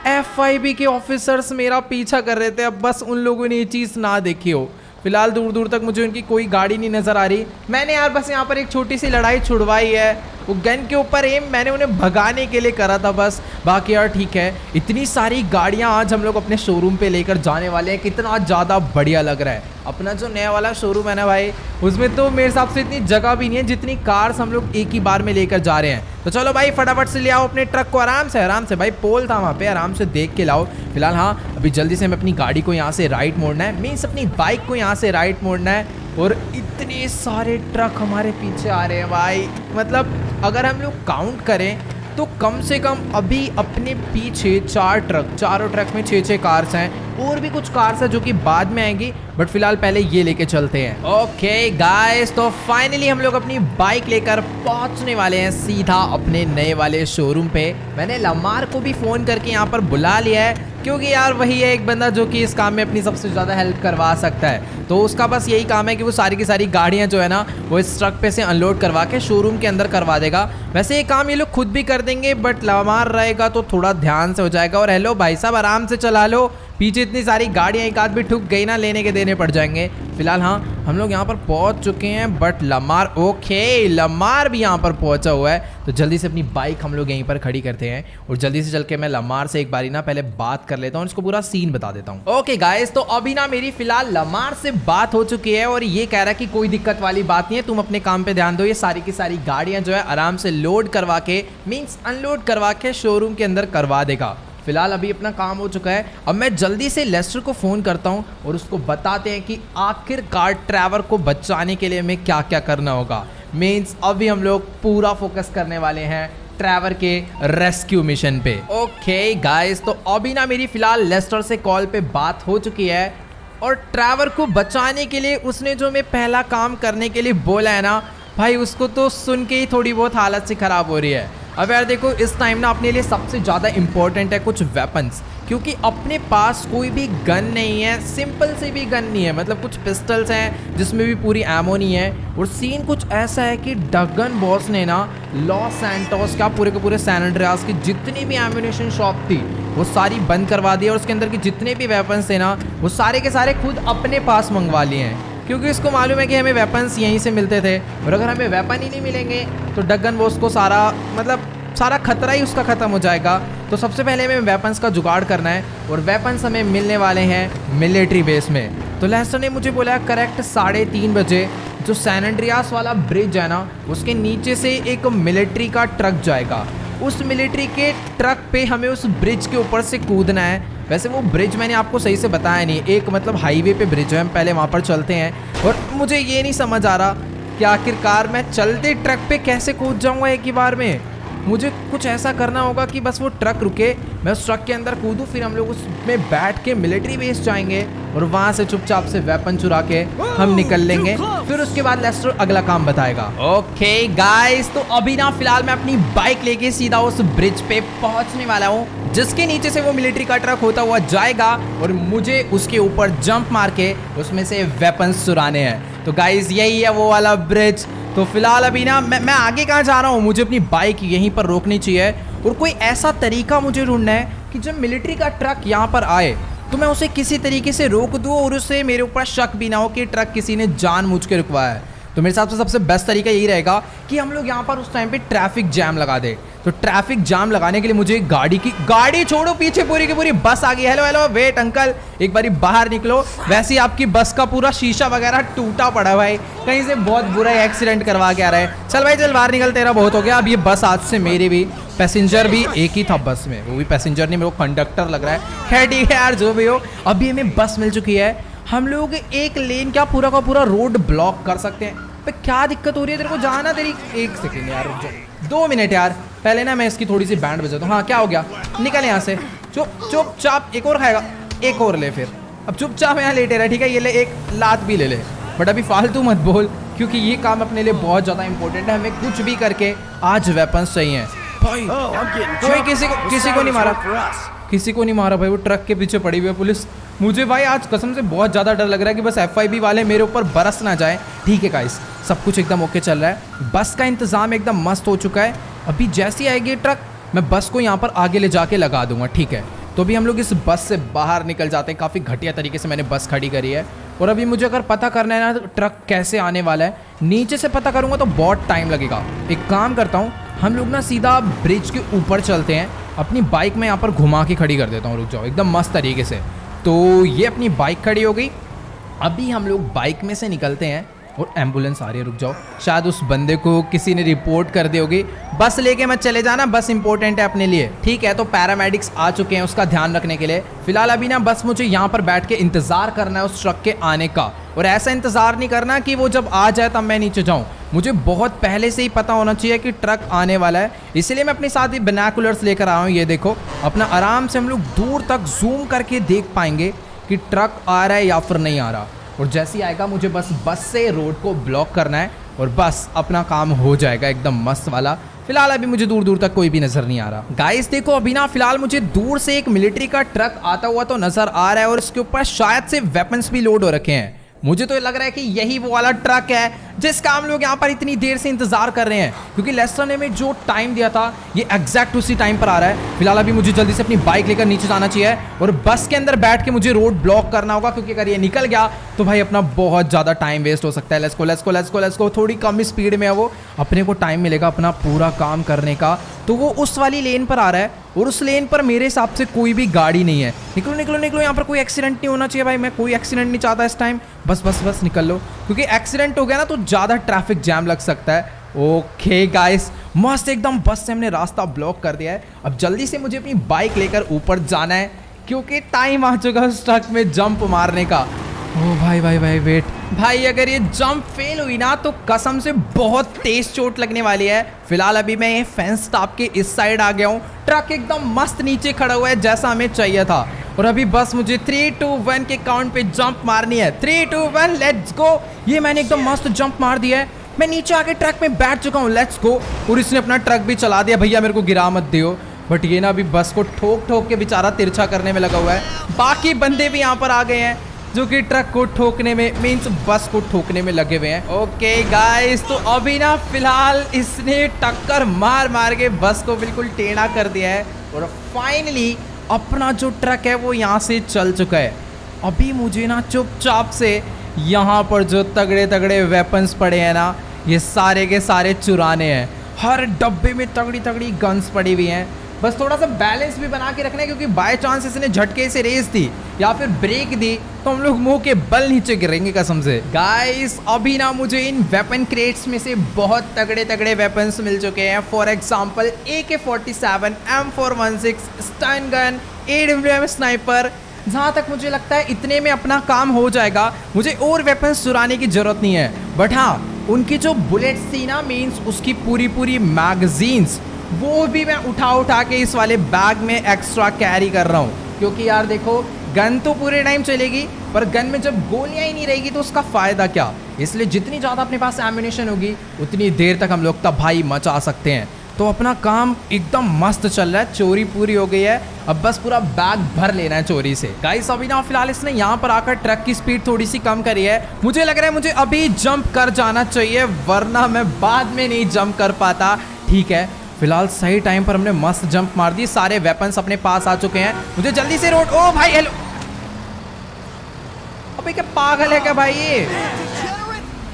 FIB के ऑफिसर्स मेरा पीछा कर रहे थे, अब बस उन लोगों ने ये चीज़ ना देखी हो। फिलहाल दूर दूर तक मुझे उनकी कोई गाड़ी नहीं नजर आ रही। मैंने यार बस यहाँ पर एक छोटी सी लड़ाई छुड़वाई है, वो गन के ऊपर एम मैंने उन्हें भगाने के लिए करा था बस। बाकी यार ठीक है, इतनी सारी गाड़ियाँ आज हम लोग अपने शोरूम पे लेकर जाने वाले हैं, कितना ज़्यादा बढ़िया लग रहा है। अपना जो नया वाला शोरूम है ना भाई, उसमें तो मेरे हिसाब से इतनी जगह भी नहीं है जितनी कार्स हम लोग एक ही बार में लेकर जा रहे हैं। तो चलो भाई फटाफट से ले आओ अपने ट्रक को, आराम से भाई, पोल था वहाँ पे, आराम से देख के लाओ। फिलहाल हाँ, अभी जल्दी से हमें अपनी गाड़ी को यहाँ से राइट मोड़ना है, मीन्स अपनी बाइक को यहाँ से राइट मोड़ना है। और इतने सारे ट्रक हमारे पीछे आ रहे हैं भाई, मतलब अगर हम लोग काउंट करें तो कम से कम अभी अपने पीछे 4 ट्रक, चारों ट्रक में 6-6 कार्स हैं। और भी कुछ कार्स हैं जो कि बाद में आएंगी, बट फिलहाल पहले ये लेके चलते हैं। ओके गाइस, तो फाइनली हम लोग अपनी बाइक लेकर पहुंचने वाले हैं सीधा अपने नए वाले शोरूम पे। मैंने लमार को भी फ़ोन करके यहाँ पर बुला लिया है क्योंकि यार वही है एक बंदा जो कि इस काम में अपनी सबसे ज़्यादा हेल्प करवा सकता है। तो उसका बस यही काम है कि वो सारी की सारी गाड़ियाँ जो है ना वो इस ट्रक पे से अनलोड करवा के शोरूम के अंदर करवा देगा। वैसे ये काम ये लोग खुद भी कर देंगे, बट लमार रहेगा तो थोड़ा ध्यान से हो जाएगा। और हेलो भाई साहब, आराम से चला लो, पीछे इतनी सारी गाड़ियाँ एक आध भी ठुक गई ना, लेने के देने पड़ जाएंगे। फिलहाल हाँ, हम लोग यहाँ पर पहुँच चुके हैं, बट लमार, ओके लमार भी यहाँ पर पहुँचा हुआ है। तो जल्दी से अपनी बाइक हम लोग यहीं पर खड़ी करते हैं और जल्दी से चल के मैं लमार से एक बारी ना पहले बात कर लेता हूँ, इसको पूरा सीन बता देता हूँ। ओके गाइस, तो अभी ना मेरी फिलहाल लमार से बात हो चुकी है और ये कह रहा है कि कोई दिक्कत वाली बात नहीं है, तुम अपने काम पे ध्यान दो। ये सारी की सारी गाड़ियाँ जो है आराम से लोड करवा के, मीन्स अनलोड करवा के शोरूम के अंदर करवा देगा। फिलहाल अभी अपना काम हो चुका है। अब मैं जल्दी से लेस्टर को फ़ोन करता हूं और उसको बताते हैं कि आखिरकार ट्रैवर को बचाने के लिए हमें क्या क्या करना होगा। मीन्स अभी हम लोग पूरा फोकस करने वाले हैं ट्रैवर के रेस्क्यू मिशन पे। ओके गाइस, तो अभी ना मेरी फिलहाल लेस्टर से कॉल पे बात हो चुकी है और ट्रैवर को बचाने के लिए उसने जो मैं पहला काम करने के लिए बोला है ना भाई, उसको तो सुन के ही थोड़ी बहुत हालत सी ख़राब हो रही है। अब यार देखो, इस टाइम ना अपने लिए सबसे ज़्यादा इम्पोर्टेंट है कुछ वेपन्स, क्योंकि अपने पास कोई भी गन नहीं है, सिंपल सी भी गन नहीं है। मतलब कुछ पिस्टल्स हैं जिसमें भी पूरी एमो नहीं है। और सीन कुछ ऐसा है कि डगन बॉस ने ना लॉस सैंटोस का पूरे के पूरे सैन एंड्रियास की जितनी भी एम्यूनेशन शॉप थी वो सारी बंद करवा दी और उसके अंदर के जितने भी वेपन्स थे ना वो सारे के सारे खुद अपने पास मंगवा लिए हैं, क्योंकि इसको मालूम है कि हमें वेपन्स यहीं से मिलते थे और अगर हमें वेपन ही नहीं मिलेंगे तो डगन बॉस को सारा खतरा ही उसका ख़त्म हो जाएगा। तो सबसे पहले हमें वेपन्स का जुगाड़ करना है और वेपन्स हमें मिलने वाले हैं मिलिट्री बेस में। तो लेस्टर ने मुझे बोला करेक्ट 3:30 बजे जो सैन एंड्रियास वाला ब्रिज है ना उसके नीचे से एक मिलिट्री का ट्रक जाएगा। उस मिलिट्री के ट्रक पे हमें उस ब्रिज के ऊपर से कूदना है। वैसे वो ब्रिज मैंने आपको सही से बताया नहीं, एक मतलब हाईवे पे ब्रिज है, हम पहले वहाँ पर चलते हैं। और मुझे ये नहीं समझ आ रहा कि आखिरकार मैं चलते ट्रक पे कैसे कूद जाऊँगा एक ही बार में। मुझे कुछ ऐसा करना होगा कि बस वो ट्रक रुके, मैं उस ट्रक के अंदर कूदूँ, फिर हम लोग उसमें बैठ के मिलिट्री बेस जाएंगे और वहाँ से चुपचाप से वेपन चुरा के हम निकल लेंगे। फिर उसके बाद लेस्टर अगला काम बताएगा। ओके गाइस, तो अभी ना फिलहाल मैं अपनी बाइक लेके सीधा उस ब्रिज पे पहुंचने वाला हूँ, जिसके नीचे से वो मिलिट्री का ट्रक होता हुआ जाएगा और मुझे उसके ऊपर जंप मार के उसमें से वेपन्स चुराने हैं। तो गाइस यही है वो वाला ब्रिज। तो फिलहाल अभी ना मैं आगे कहाँ जा रहा हूँ, मुझे अपनी बाइक यहीं पर रोकनी चाहिए और कोई ऐसा तरीका मुझे ढूंढना है कि जब मिलिट्री का ट्रक यहाँ पर आए तो मैं उसे किसी तरीके से रोक दूँ और उसे मेरे ऊपर शक भी ना हो कि ट्रक किसी ने जानबूझ के रुकवाया है। तो मेरे हिसाब से सबसे बेस्ट तरीका यही रहेगा कि हम लोग यहाँ पर उस टाइम पे ट्रैफिक जैम लगा दे। तो ट्रैफिक जाम लगाने के लिए मुझे गाड़ी छोड़ो, पीछे पूरी की पूरी बस आ गई। हेलो हेलो, वेट अंकल, एक बारी बाहर निकलो। वैसे ही आपकी बस का पूरा शीशा वगैरह टूटा पड़ा भाई, कहीं से बहुत बुरा एक्सीडेंट करवा के आ रहा है। चल भाई चल बाहर निकल, तेरा बहुत हो गया। अब ये बस आज से मेरी भी, पैसेंजर भी एक ही था बस में, वो भी पैसेंजर नहीं, मेरे को कंडक्टर लग रहा है। खैर ठीक है यार, जो भी हो, अभी हमें बस मिल चुकी है। हम लोग एक लेन क्या पूरा का पूरा रोड ब्लॉक कर सकते हैं। पे क्या दिक्कत हो रही है तेरे को, जाना तेरी। एक सेकेंड यार, रुक जा, 2 मिनट यार, पहले ना मैं इसकी थोड़ी सी बैंड बजा दूँ। हाँ क्या हो गया, निकल यहाँ से, चुपचाप। एक और खाएगा, एक और ले, फिर अब चुपचाप यहाँ लेटे रहा, ठीक है। ये ले, एक लात भी ले ले, बट अभी फालतू मत बोल, क्योंकि ये काम अपने लिए बहुत ज़्यादा इंपॉर्टेंट है। हमें कुछ भी करके आज वेपन्स चाहिए भाई। कोई किसी को नहीं मारा, किसी को नहीं मारा भाई। वो ट्रक के पीछे पड़ी हुई है पुलिस। मुझे भाई आज कसम से बहुत ज़्यादा डर लग रहा है कि बस FIB वाले मेरे ऊपर बरस ना जाए। ठीक है गाइस, सब कुछ एकदम ओके चल रहा है, बस का इंतज़ाम एकदम मस्त हो चुका है। अभी जैसी आएगी ट्रक, मैं बस को यहाँ पर आगे ले जाके लगा दूंगा, ठीक है। तो अभी हम लोग इस बस से बाहर निकल जाते हैं। काफ़ी घटिया तरीके से मैंने बस खड़ी करी है। और अभी मुझे अगर पता करना है ना तो ट्रक कैसे आने वाला है, नीचे से पता करूँगा तो बहुत टाइम लगेगा। एक काम करता हूँ, हम लोग ना सीधा ब्रिज के ऊपर चलते हैं। अपनी बाइक में यहाँ पर घुमा के खड़ी कर देता हूँ, रुक जाओ, एकदम मस्त तरीके से। तो ये अपनी बाइक खड़ी हो गई। अभी हम लोग बाइक में से निकलते हैं और एम्बुलेंस आ रही है, रुक जाओ, शायद उस बंदे को किसी ने रिपोर्ट कर दी होगी। बस लेके मत चले जाना, बस इंपॉर्टेंट है अपने लिए, ठीक है। तो पैरामेडिक्स आ चुके हैं उसका ध्यान रखने के लिए। फिलहाल अभी ना बस मुझे यहाँ पर बैठ के इंतज़ार करना है उस ट्रक के आने का। और ऐसा इंतज़ार नहीं करना कि वो जब आ जाए तब मैं नीचे जाऊँ। मुझे बहुत पहले से ही पता होना चाहिए कि ट्रक आने वाला है, इसलिए मैं अपने साथ ही बिनोकुलर्स लेकर आया हूँ। ये देखो, अपना आराम से हम लोग दूर तक जूम करके देख पाएंगे कि ट्रक आ रहा है या फिर नहीं आ रहा। और जैसे ही आएगा मुझे बस से रोड को ब्लॉक करना है और बस अपना काम हो जाएगा एकदम मस्त वाला। फिलहाल अभी मुझे दूर दूर तक कोई भी नजर नहीं आ रहा। गाइस देखो, अभी ना फिलहाल मुझे दूर से एक मिलिट्री का ट्रक आता हुआ तो नजर आ रहा है और इसके ऊपर शायद से वेपन्स भी लोड हो रखे हैं। मुझे तो लग रहा है कि यही वो वाला ट्रक है जिसका हम लोग यहाँ पर इतनी देर से इंतजार कर रहे हैं, क्योंकि लेस्टर ने में जो टाइम दिया था ये एग्जैक्ट उसी टाइम पर आ रहा है। फिलहाल अभी मुझे जल्दी से अपनी बाइक लेकर नीचे जाना चाहिए और बस के अंदर बैठ के मुझे रोड ब्लॉक करना होगा, क्योंकि अगर ये निकल गया तो भाई अपना बहुत ज़्यादा टाइम वेस्ट हो सकता है। Let's go. थोड़ी कम स्पीड में है वो, अपने को टाइम मिलेगा अपना पूरा काम करने का। तो वो उस वाली लेन पर आ रहा है और उस लेन पर मेरे हिसाब से कोई भी गाड़ी नहीं है। निकलो, यहाँ पर कोई एक्सीडेंट नहीं होना चाहिए भाई, मैं कोई एक्सीडेंट नहीं चाहता इस टाइम। बस निकल लो, क्योंकि एक्सीडेंट हो गया ना तो ज़्यादा ट्रैफिक जैम लग सकता है। ओके गाइस, मस्त एकदम बस से हमने रास्ता ब्लॉक कर दिया है। अब जल्दी से मुझे अपनी बाइक लेकर ऊपर जाना है, क्योंकि टाइम आ चुका है उस ट्रक में जंप मारने का। ओ भाई वेट भाई, अगर ये जंप फेल हुई ना तो कसम से बहुत तेज चोट लगने वाली है। फिलहाल अभी मैं ये फेंस टॉप के इस साइड आ गया हूँ, ट्रक एकदम मस्त नीचे खड़ा हुआ है जैसा हमें चाहिए था। और अभी बस मुझे 3, 2, 1 के काउंट पे जंप मारनी है। 3, 2, 1 लेट्स गो। ये मैंने एकदम मस्त जंप मार दिया है, मैं नीचे आके ट्रक में बैठ चुका हूँ। Let's go. और इसने अपना ट्रक भी चला दिया। भैया मेरे को गिरा मत दियो। बट ये ना अभी बस को ठोक के बेचारा तिरछा करने में लगा हुआ है। बाकी बंदे भी यहाँ पर आ गए हैं जो कि ट्रक को ठोकने में, मीन्स बस को ठोकने में लगे हुए हैं। ओके गाइस, तो अभी ना फिलहाल इसने टक्कर मार के बस को बिल्कुल टेढ़ा कर दिया है और फाइनली अपना जो ट्रक है वो यहाँ से चल चुका है। अभी मुझे ना चुपचाप से यहाँ पर जो तगड़े वेपन्स पड़े हैं ना, ये सारे के सारे चुराने हैं। हर डब्बे में तगड़ी गन्स पड़ी हुई हैं। बस थोड़ा सा बैलेंस भी बना के रखना है, क्योंकि बाय चांस इसने झटके से रेस दी या फिर ब्रेक दी तो हम लोग मुंह के बल नीचे गिरेंगे कसम से। गाइस अभी ना मुझे इन वेपन क्रेट्स में से बहुत तगड़े वेपन्स मिल चुके हैं। For example AK-47, M416, stun gun, AWM sniper. जहाँ तक मुझे लगता है इतने में अपना काम हो जाएगा, मुझे और वेपन्स चुराने की जरूरत नहीं है। बट हाँ, उनकी जो बुलेट्स थी ना, मीन्स उसकी पूरी मैगजीन्स, वो भी मैं उठा के इस वाले बैग में एक्स्ट्रा कैरी कर रहा हूँ। क्योंकि यार देखो, गन तो पूरे टाइम चलेगी, पर गन में जब गोलियां ही नहीं रहेगी तो उसका फ़ायदा क्या। इसलिए जितनी ज़्यादा अपने पास एम्यूनेशन होगी उतनी देर तक हम लोग तबाही मचा सकते हैं। तो अपना काम एकदम मस्त चल रहा है, चोरी पूरी हो गई है, अब बस पूरा बैग भर लेना है चोरी से। गाइस अभी ना फिलहाल इसने यहाँ पर आकर ट्रक की स्पीड थोड़ी सी कम करी है। मुझे लग रहा है मुझे अभी जंप कर जाना चाहिए, वरना मैं बाद में नहीं जंप कर पाता। ठीक है, फिलहाल सही टाइम पर हमने मस्त जंप मार दी, सारे वेपन्स अपने पास आ चुके हैं। मुझे जल्दी से रोड, ओ भाई हेलो, अबे क्या पागल है क्या भाई ये,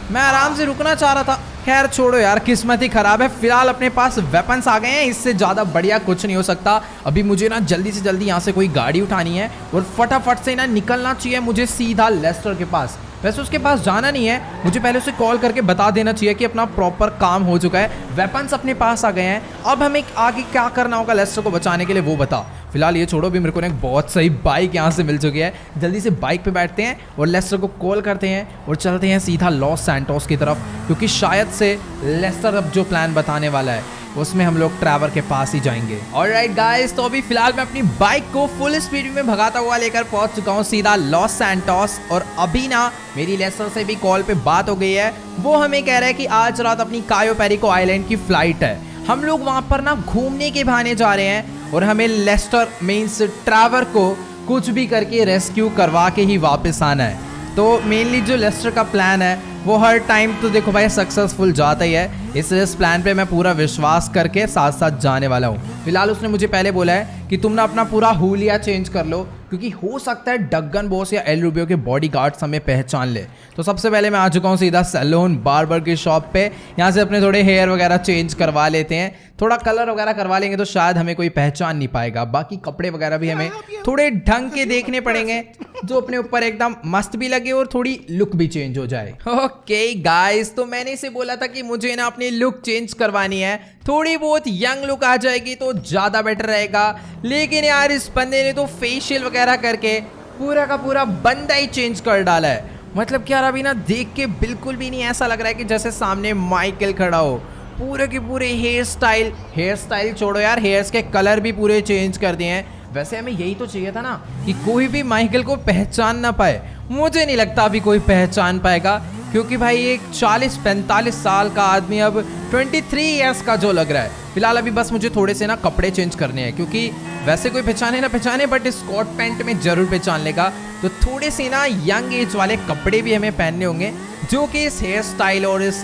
मैं आराम से रुकना चाह रहा था। खैर छोड़ो यार, किस्मत ही खराब है। फिलहाल अपने पास वेपन्स आ गए हैं, इससे ज़्यादा बढ़िया कुछ नहीं हो सकता। अभी मुझे ना जल्दी से जल्दी यहाँ से कोई गाड़ी उठानी है और फटाफट से ना निकलना चाहिए मुझे सीधा लेस्टर के पास। वैसे उसके पास जाना नहीं है, मुझे पहले उसे कॉल करके बता देना चाहिए कि अपना प्रॉपर काम हो चुका है, वेपन्स अपने पास आ गए हैं। अब हमें आगे क्या करना होगा लेस्टर को बचाने के लिए वो बता। फिलहाल ये छोड़ो, भी मेरे को ना एक बहुत सही बाइक यहाँ से मिल चुकी है। जल्दी से बाइक पे बैठते हैं और लेस्टर को कॉल करते हैं और चलते हैं सीधा लॉस सैंटोस की तरफ, क्योंकि शायद से लेस्टर अब जो प्लान बताने वाला है उसमें हम लोग ट्रैवर के पास ही जाएंगे। ऑलराइट गाइस, तो अभी फिलहाल मैं अपनी बाइक को फुल स्पीड में भगाता हुआ लेकर पहुंच चुका हूं सीधा लॉस सैंटोस। और अभी ना मेरी लेस्टर से भी कॉल पे बात हो गई है, वो हमें कह रहा है कि आज रात अपनी कायो पेरिको आइलैंड की फ्लाइट है। हम लोग वहां पर ना घूमने के बहाने जा रहे हैं और हमें लेस्टर मीन्स ट्रैवर को कुछ भी करके रेस्क्यू करवा के ही वापस आना है। तो मेनली जो लेस्टर का प्लान है वो हर टाइम तो देखो भाई सक्सेसफुल जाता ही है, इसलिए इस प्लान पे मैं पूरा विश्वास करके साथ साथ जाने वाला हूँ। फिलहाल उसने मुझे पहले बोला है कि तुम ना अपना पूरा हुलिया चेंज कर लो, क्योंकि हो सकता है डगन बॉस या एल रूबियो के बॉडीगार्ड्स हमें पहचान ले। तो सबसे पहले मैं आ चुका हूँ सीधा सैलून बार्बर की शॉप पे, यहाँ से अपने थोड़े हेयर वगैरह चेंज करवा लेते हैं, थोड़ा कलर वगैरह करवा लेंगे तो शायद हमें कोई पहचान नहीं पाएगा। बाकी कपड़े वगैरह भी हमें थोड़े ढंग के देखने पड़ेंगे, जो अपने ऊपर एकदम मस्त भी लगे और थोड़ी लुक भी चेंज हो जाए। ओके गाइस, तो मैंने इसे बोला था कि मुझे ना अपनी लुक चेंज करवानी है, थोड़ी बहुत यंग लुक आ जाएगी तो ज़्यादा बेटर रहेगा। लेकिन यार इस बंदे ने तो फेशियल वगैरह करके पूरा का पूरा बंदा ही चेंज कर डाला है। मतलब कि यार अभी ना देख के बिल्कुल भी नहीं ऐसा लग रहा है कि जैसे सामने माइकल खड़ा हो। पूरे के पूरे हेयर स्टाइल छोड़ो यार, हेयर्स के कलर भी पूरे चेंज कर दिए हैं। वैसे हमें यही तो चाहिए था ना कि कोई भी माइकल को पहचान ना पाए। मुझे नहीं लगता अभी कोई पहचान पाएगा, क्योंकि भाई एक 40-45 साल का आदमी अब 23 ईयर्स का जो लग रहा है। फिलहाल अभी बस मुझे थोड़े से ना कपड़े चेंज करने हैं, क्योंकि वैसे कोई पहचाने ना पहचाने बट स्कॉट पैंट में जरूर पहचान लेगा। तो थोड़े से ना यंग एज वाले कपड़े भी हमें पहनने होंगे जो कि इस हेयर स्टाइल और इस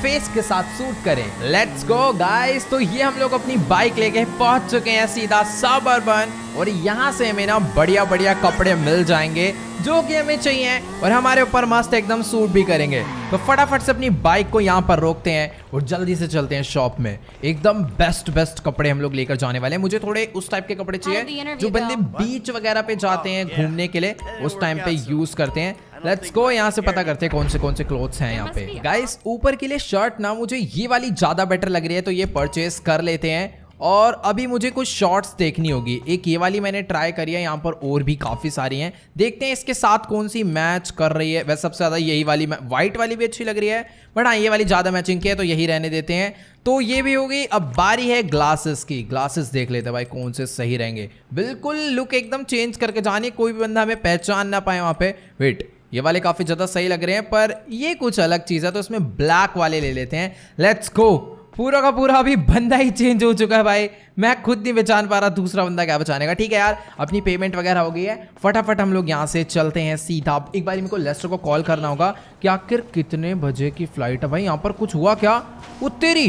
फेस के साथ सूट करें। लेट्स गो गाइस, तो ये हम लोग अपनी बाइक लेके पहुंच चुके हैं सीधा सबअर्बन, और यहाँ से हमें ना बढ़िया बढ़िया कपड़े मिल जाएंगे जो कि हमें चाहिए और हमारे ऊपर मस्त एकदम सूट भी करेंगे। तो फटाफट से अपनी बाइक को यहाँ पर रोकते हैं और जल्दी से चलते हैं शॉप में। एकदम बेस्ट कपड़े हम लोग लेकर जाने वाले हैं। मुझे थोड़े उस टाइप के कपड़े चाहिए जो बंदे बीच वगैरह पे जाते हैं घूमने के लिए, उस टाइम पे यूज करते हैं। लेट्स गो, यहाँ से पता करते हैं कौन से क्लोथ्स हैं यहाँ पे। गाइस ऊपर के लिए शर्ट ना मुझे ये वाली ज्यादा बेटर लग रही है, तो ये परचेस कर लेते हैं। और अभी मुझे कुछ शॉर्ट्स देखनी होगी। एक ये वाली मैंने ट्राई करी है, यहाँ पर और भी काफ़ी सारी हैं, देखते हैं इसके साथ कौन सी मैच कर रही है। वैसे सबसे ज़्यादा यही वाली, वाइट वाली भी अच्छी लग रही है, बट हाँ ये वाली ज़्यादा मैचिंग की है तो यही रहने देते हैं। तो ये भी होगी। अब बारी है ग्लासेस की। ग्लासेस देख लेते हैं भाई कौन से सही रहेंगे। बिल्कुल लुक एकदम चेंज करके जानी, कोई भी बंदा हमें पहचान ना पाए वहाँ पे। वेट, ये वाले काफ़ी ज़्यादा सही लग रहे हैं, पर ये कुछ अलग चीज़ है, तो इसमें ब्लैक वाले ले लेते हैं। Let's go. पूरा का पूरा अभी बंदा ही चेंज हो चुका है भाई, मैं खुद नहीं पहचान पा रहा, दूसरा बंदा क्या पहचानेगा। ठीक है यार, अपनी पेमेंट वगैरह हो गई है, फटाफट हम लोग यहाँ से चलते हैं सीधा। एक बार मेरे को लेस्टर को कॉल करना होगा कि आखिर कितने बजे की फ्लाइट है। भाई यहाँ पर कुछ हुआ क्या? उत्तेरी,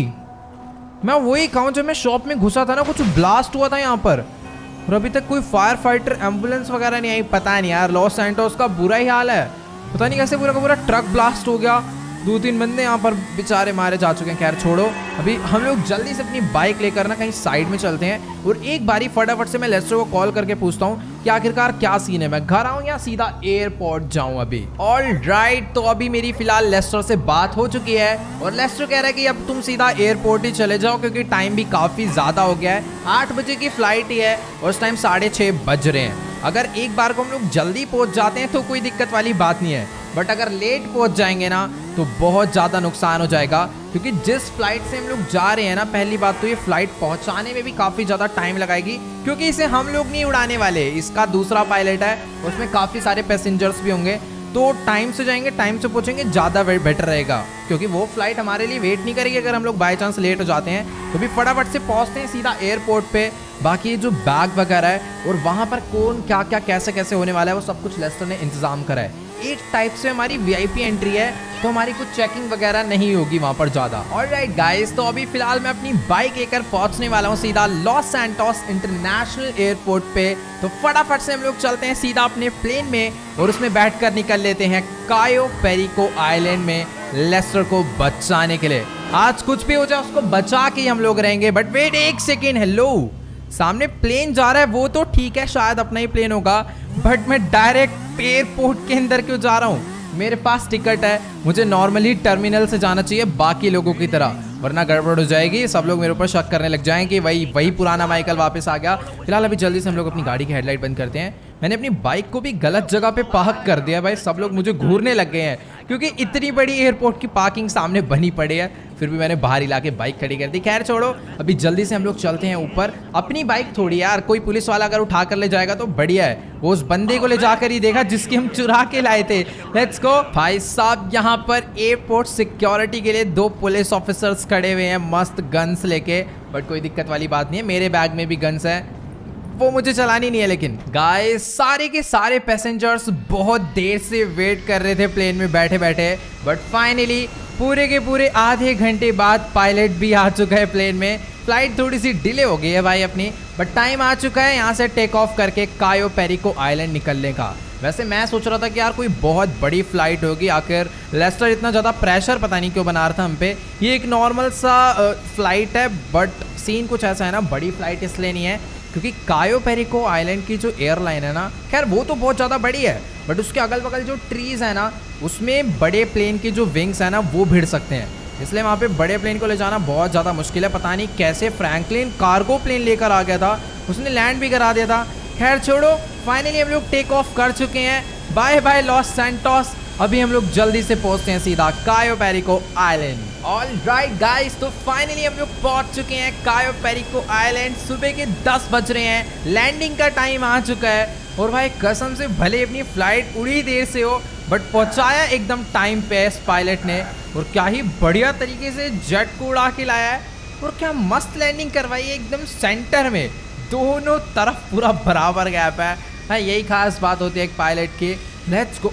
मैं वही कहूँ जब मैं शॉप में घुसा था ना, कुछ ब्लास्ट हुआ था यहाँ पर, और अभी तक कोई फायर फाइटर एम्बुलेंस वगैरह नहीं आई। पता नहीं यार, लॉस सैंटोस का बुरा ही हाल है, पता नहीं कैसे पूरा का पूरा ट्रक ब्लास्ट हो गया। 2-3 बंदे यहाँ पर बेचारे मारे जा चुके हैं। खैर छोड़ो, अभी हम लोग जल्दी से अपनी बाइक लेकर ना कहीं साइड में चलते हैं और एक बारी फटाफट से मैं लेस्टर को कॉल करके पूछता हूँ कि आखिरकार क्या सीन है, मैं घर आऊँ या सीधा एयरपोर्ट जाऊँ अभी। ऑल राइट, तो अभी मेरी फिलहाल लेस्टर से बात हो चुकी है और लेस्टर कह रहा है कि अब तुम सीधा एयरपोर्ट ही चले जाओ क्योंकि टाइम भी काफी ज्यादा हो गया है। 8 बजे की फ्लाइट ही है और उस टाइम 6:30 बज रहे हैं। अगर एक बार को हम लोग जल्दी पहुंच जाते हैं तो कोई दिक्कत वाली बात नहीं है, बट अगर लेट पहुंच जाएंगे ना तो बहुत ज़्यादा नुकसान हो जाएगा क्योंकि जिस फ्लाइट से हम लोग जा रहे हैं ना, पहली बात तो ये फ्लाइट पहुंचाने में भी काफ़ी ज़्यादा टाइम लगाएगी क्योंकि इसे हम लोग नहीं उड़ाने वाले, इसका दूसरा पायलट है, उसमें काफ़ी सारे पैसेंजर्स भी होंगे। तो टाइम से जाएंगे, टाइम से पहुंचेंगे, ज़्यादा बेटर रहेगा क्योंकि वो फ्लाइट हमारे लिए वेट नहीं करेगी अगर हम लोग बाई चांस लेट हो जाते हैं। तो भी फटाफट से पहुंचते हैं सीधा एयरपोर्ट पे। बाकी जो बैग वगैरह है और वहाँ पर कौन क्या क्या कैसे कैसे होने वाला है वो सब कुछ लेस्टर ने इंतजाम करा है। एक टाइप से हमारी वीआईपी एंट्री है तो हमारी कुछ चेकिंग वगैरह नहीं होगी वहाँ पर ज़्यादा। ऑलराइट गाइस, तो अभी फिलहाल मैं अपनी बाइक लेकर पहुँचने वाला हूँ सीधा लॉस सैंटोस इंटरनेशनल एयरपोर्ट पे। तो फटाफट से हम लोग चलते हैं सीधा अपने प्लेन में और उसमें बैठकर निकल लेते हैं कायो पेरिको आइलैंड में लेस्टर को बचाने के लिए। आज कुछ भी हो जाए उसको बचा के हम लोग रहेंगे। बट वेट एक सेकेंड, हेलो, सामने प्लेन जा रहा है, वो तो ठीक है, शायद अपना ही प्लेन होगा, बट मैं डायरेक्ट एयरपोर्ट के अंदर क्यों जा रहा हूँ? मेरे पास टिकट है, मुझे नॉर्मली टर्मिनल से जाना चाहिए बाकी लोगों की तरह, वरना गड़बड़ हो जाएगी। सब लोग मेरे ऊपर शक करने लग जाएंगे कि वही पुराना माइकल वापस आ गया। फिलहाल अभी जल्दी से हम लोग अपनी गाड़ी की हेडलाइट बंद करते हैं। मैंने अपनी बाइक को भी गलत जगह पे पार्क कर दिया भाई, सब लोग मुझे घूरने लग गए हैं क्योंकि इतनी बड़ी एयरपोर्ट की पार्किंग सामने बनी पड़ी है, फिर भी मैंने बाहर इलाके बाइक खड़ी कर दी। खैर छोड़ो, अभी जल्दी से हम लोग चलते हैं ऊपर। अपनी बाइक थोड़ी यार, कोई पुलिस वाला अगर उठा कर ले जाएगा तो बढ़िया है, वो उस बंदे को ले जाकर ही देखा जिसकी हम चुरा के लाए थे। लेट्स गो भाई साहब, यहाँ पर एयरपोर्ट सिक्योरिटी के लिए 2 पुलिस ऑफिसर्स खड़े हुए हैं मस्त गन्स लेके, बट कोई दिक्कत वाली बात नहीं है, मेरे बैग में भी गन्स है, वो मुझे चलानी नहीं है। लेकिन गाइस, सारे के सारे पैसेंजर्स बहुत देर से वेट कर रहे थे प्लेन में बैठे बैठे, बट फाइनली पूरे के पूरे आधे घंटे बाद पायलट भी आ चुका है प्लेन में। फ्लाइट थोड़ी सी डिले हो गई है भाई अपनी, बट टाइम आ चुका है यहाँ से टेक ऑफ करके कायो पेरिको आइलैंड निकलने का। वैसे मैं सोच रहा था कि यार कोई बहुत बड़ी फ्लाइट होगी, आखिर लेस्टर इतना ज़्यादा प्रेशर पता नहीं क्यों बना रहा था हम पे। ये एक नॉर्मल सा फ्लाइट है, बट सीन कुछ ऐसा है ना, बड़ी फ्लाइट इसलिए नहीं है क्योंकि कायो पेरिको आइलैंड की जो एयरलाइन है ना, खैर वो तो बहुत ज़्यादा बड़ी है, बट उसके अगल बगल जो ट्रीज़ है ना, उसमें बड़े प्लेन के जो विंग्स है ना वो भिड़ सकते हैं, इसलिए वहाँ पे बड़े प्लेन को ले जाना बहुत ज़्यादा मुश्किल है। पता नहीं कैसे फ्रैंकलिन कार्गो प्लेन लेकर आ गया था, उसने लैंड भी करा दिया था। खैर छोड़ो, फाइनली हम लोग टेक ऑफ कर चुके हैं। Bye bye Los Santos. अभी हम लोग जल्दी से पहुंचते हैं सीधा Cayo Perico island. All right guys, तो फाइनली हम लोग पहुंच चुके हैं कायो पेरिको आइलैंड। सुबह के 10 बज रहे हैं, लैंडिंग का टाइम आ चुका है और भाई कसम से भले अपनी फ्लाइट उड़ी देर से हो, बट पहुंचाया एकदम टाइम पे इस पायलट ने, और क्या ही बढ़िया तरीके से जेट को उड़ा के लाया है और क्या मस्त लैंडिंग करवाई है एकदम सेंटर में, दोनों तरफ पूरा बराबर गैप है। हाँ, यही खास बात होती है एक पायलट की। Let's go.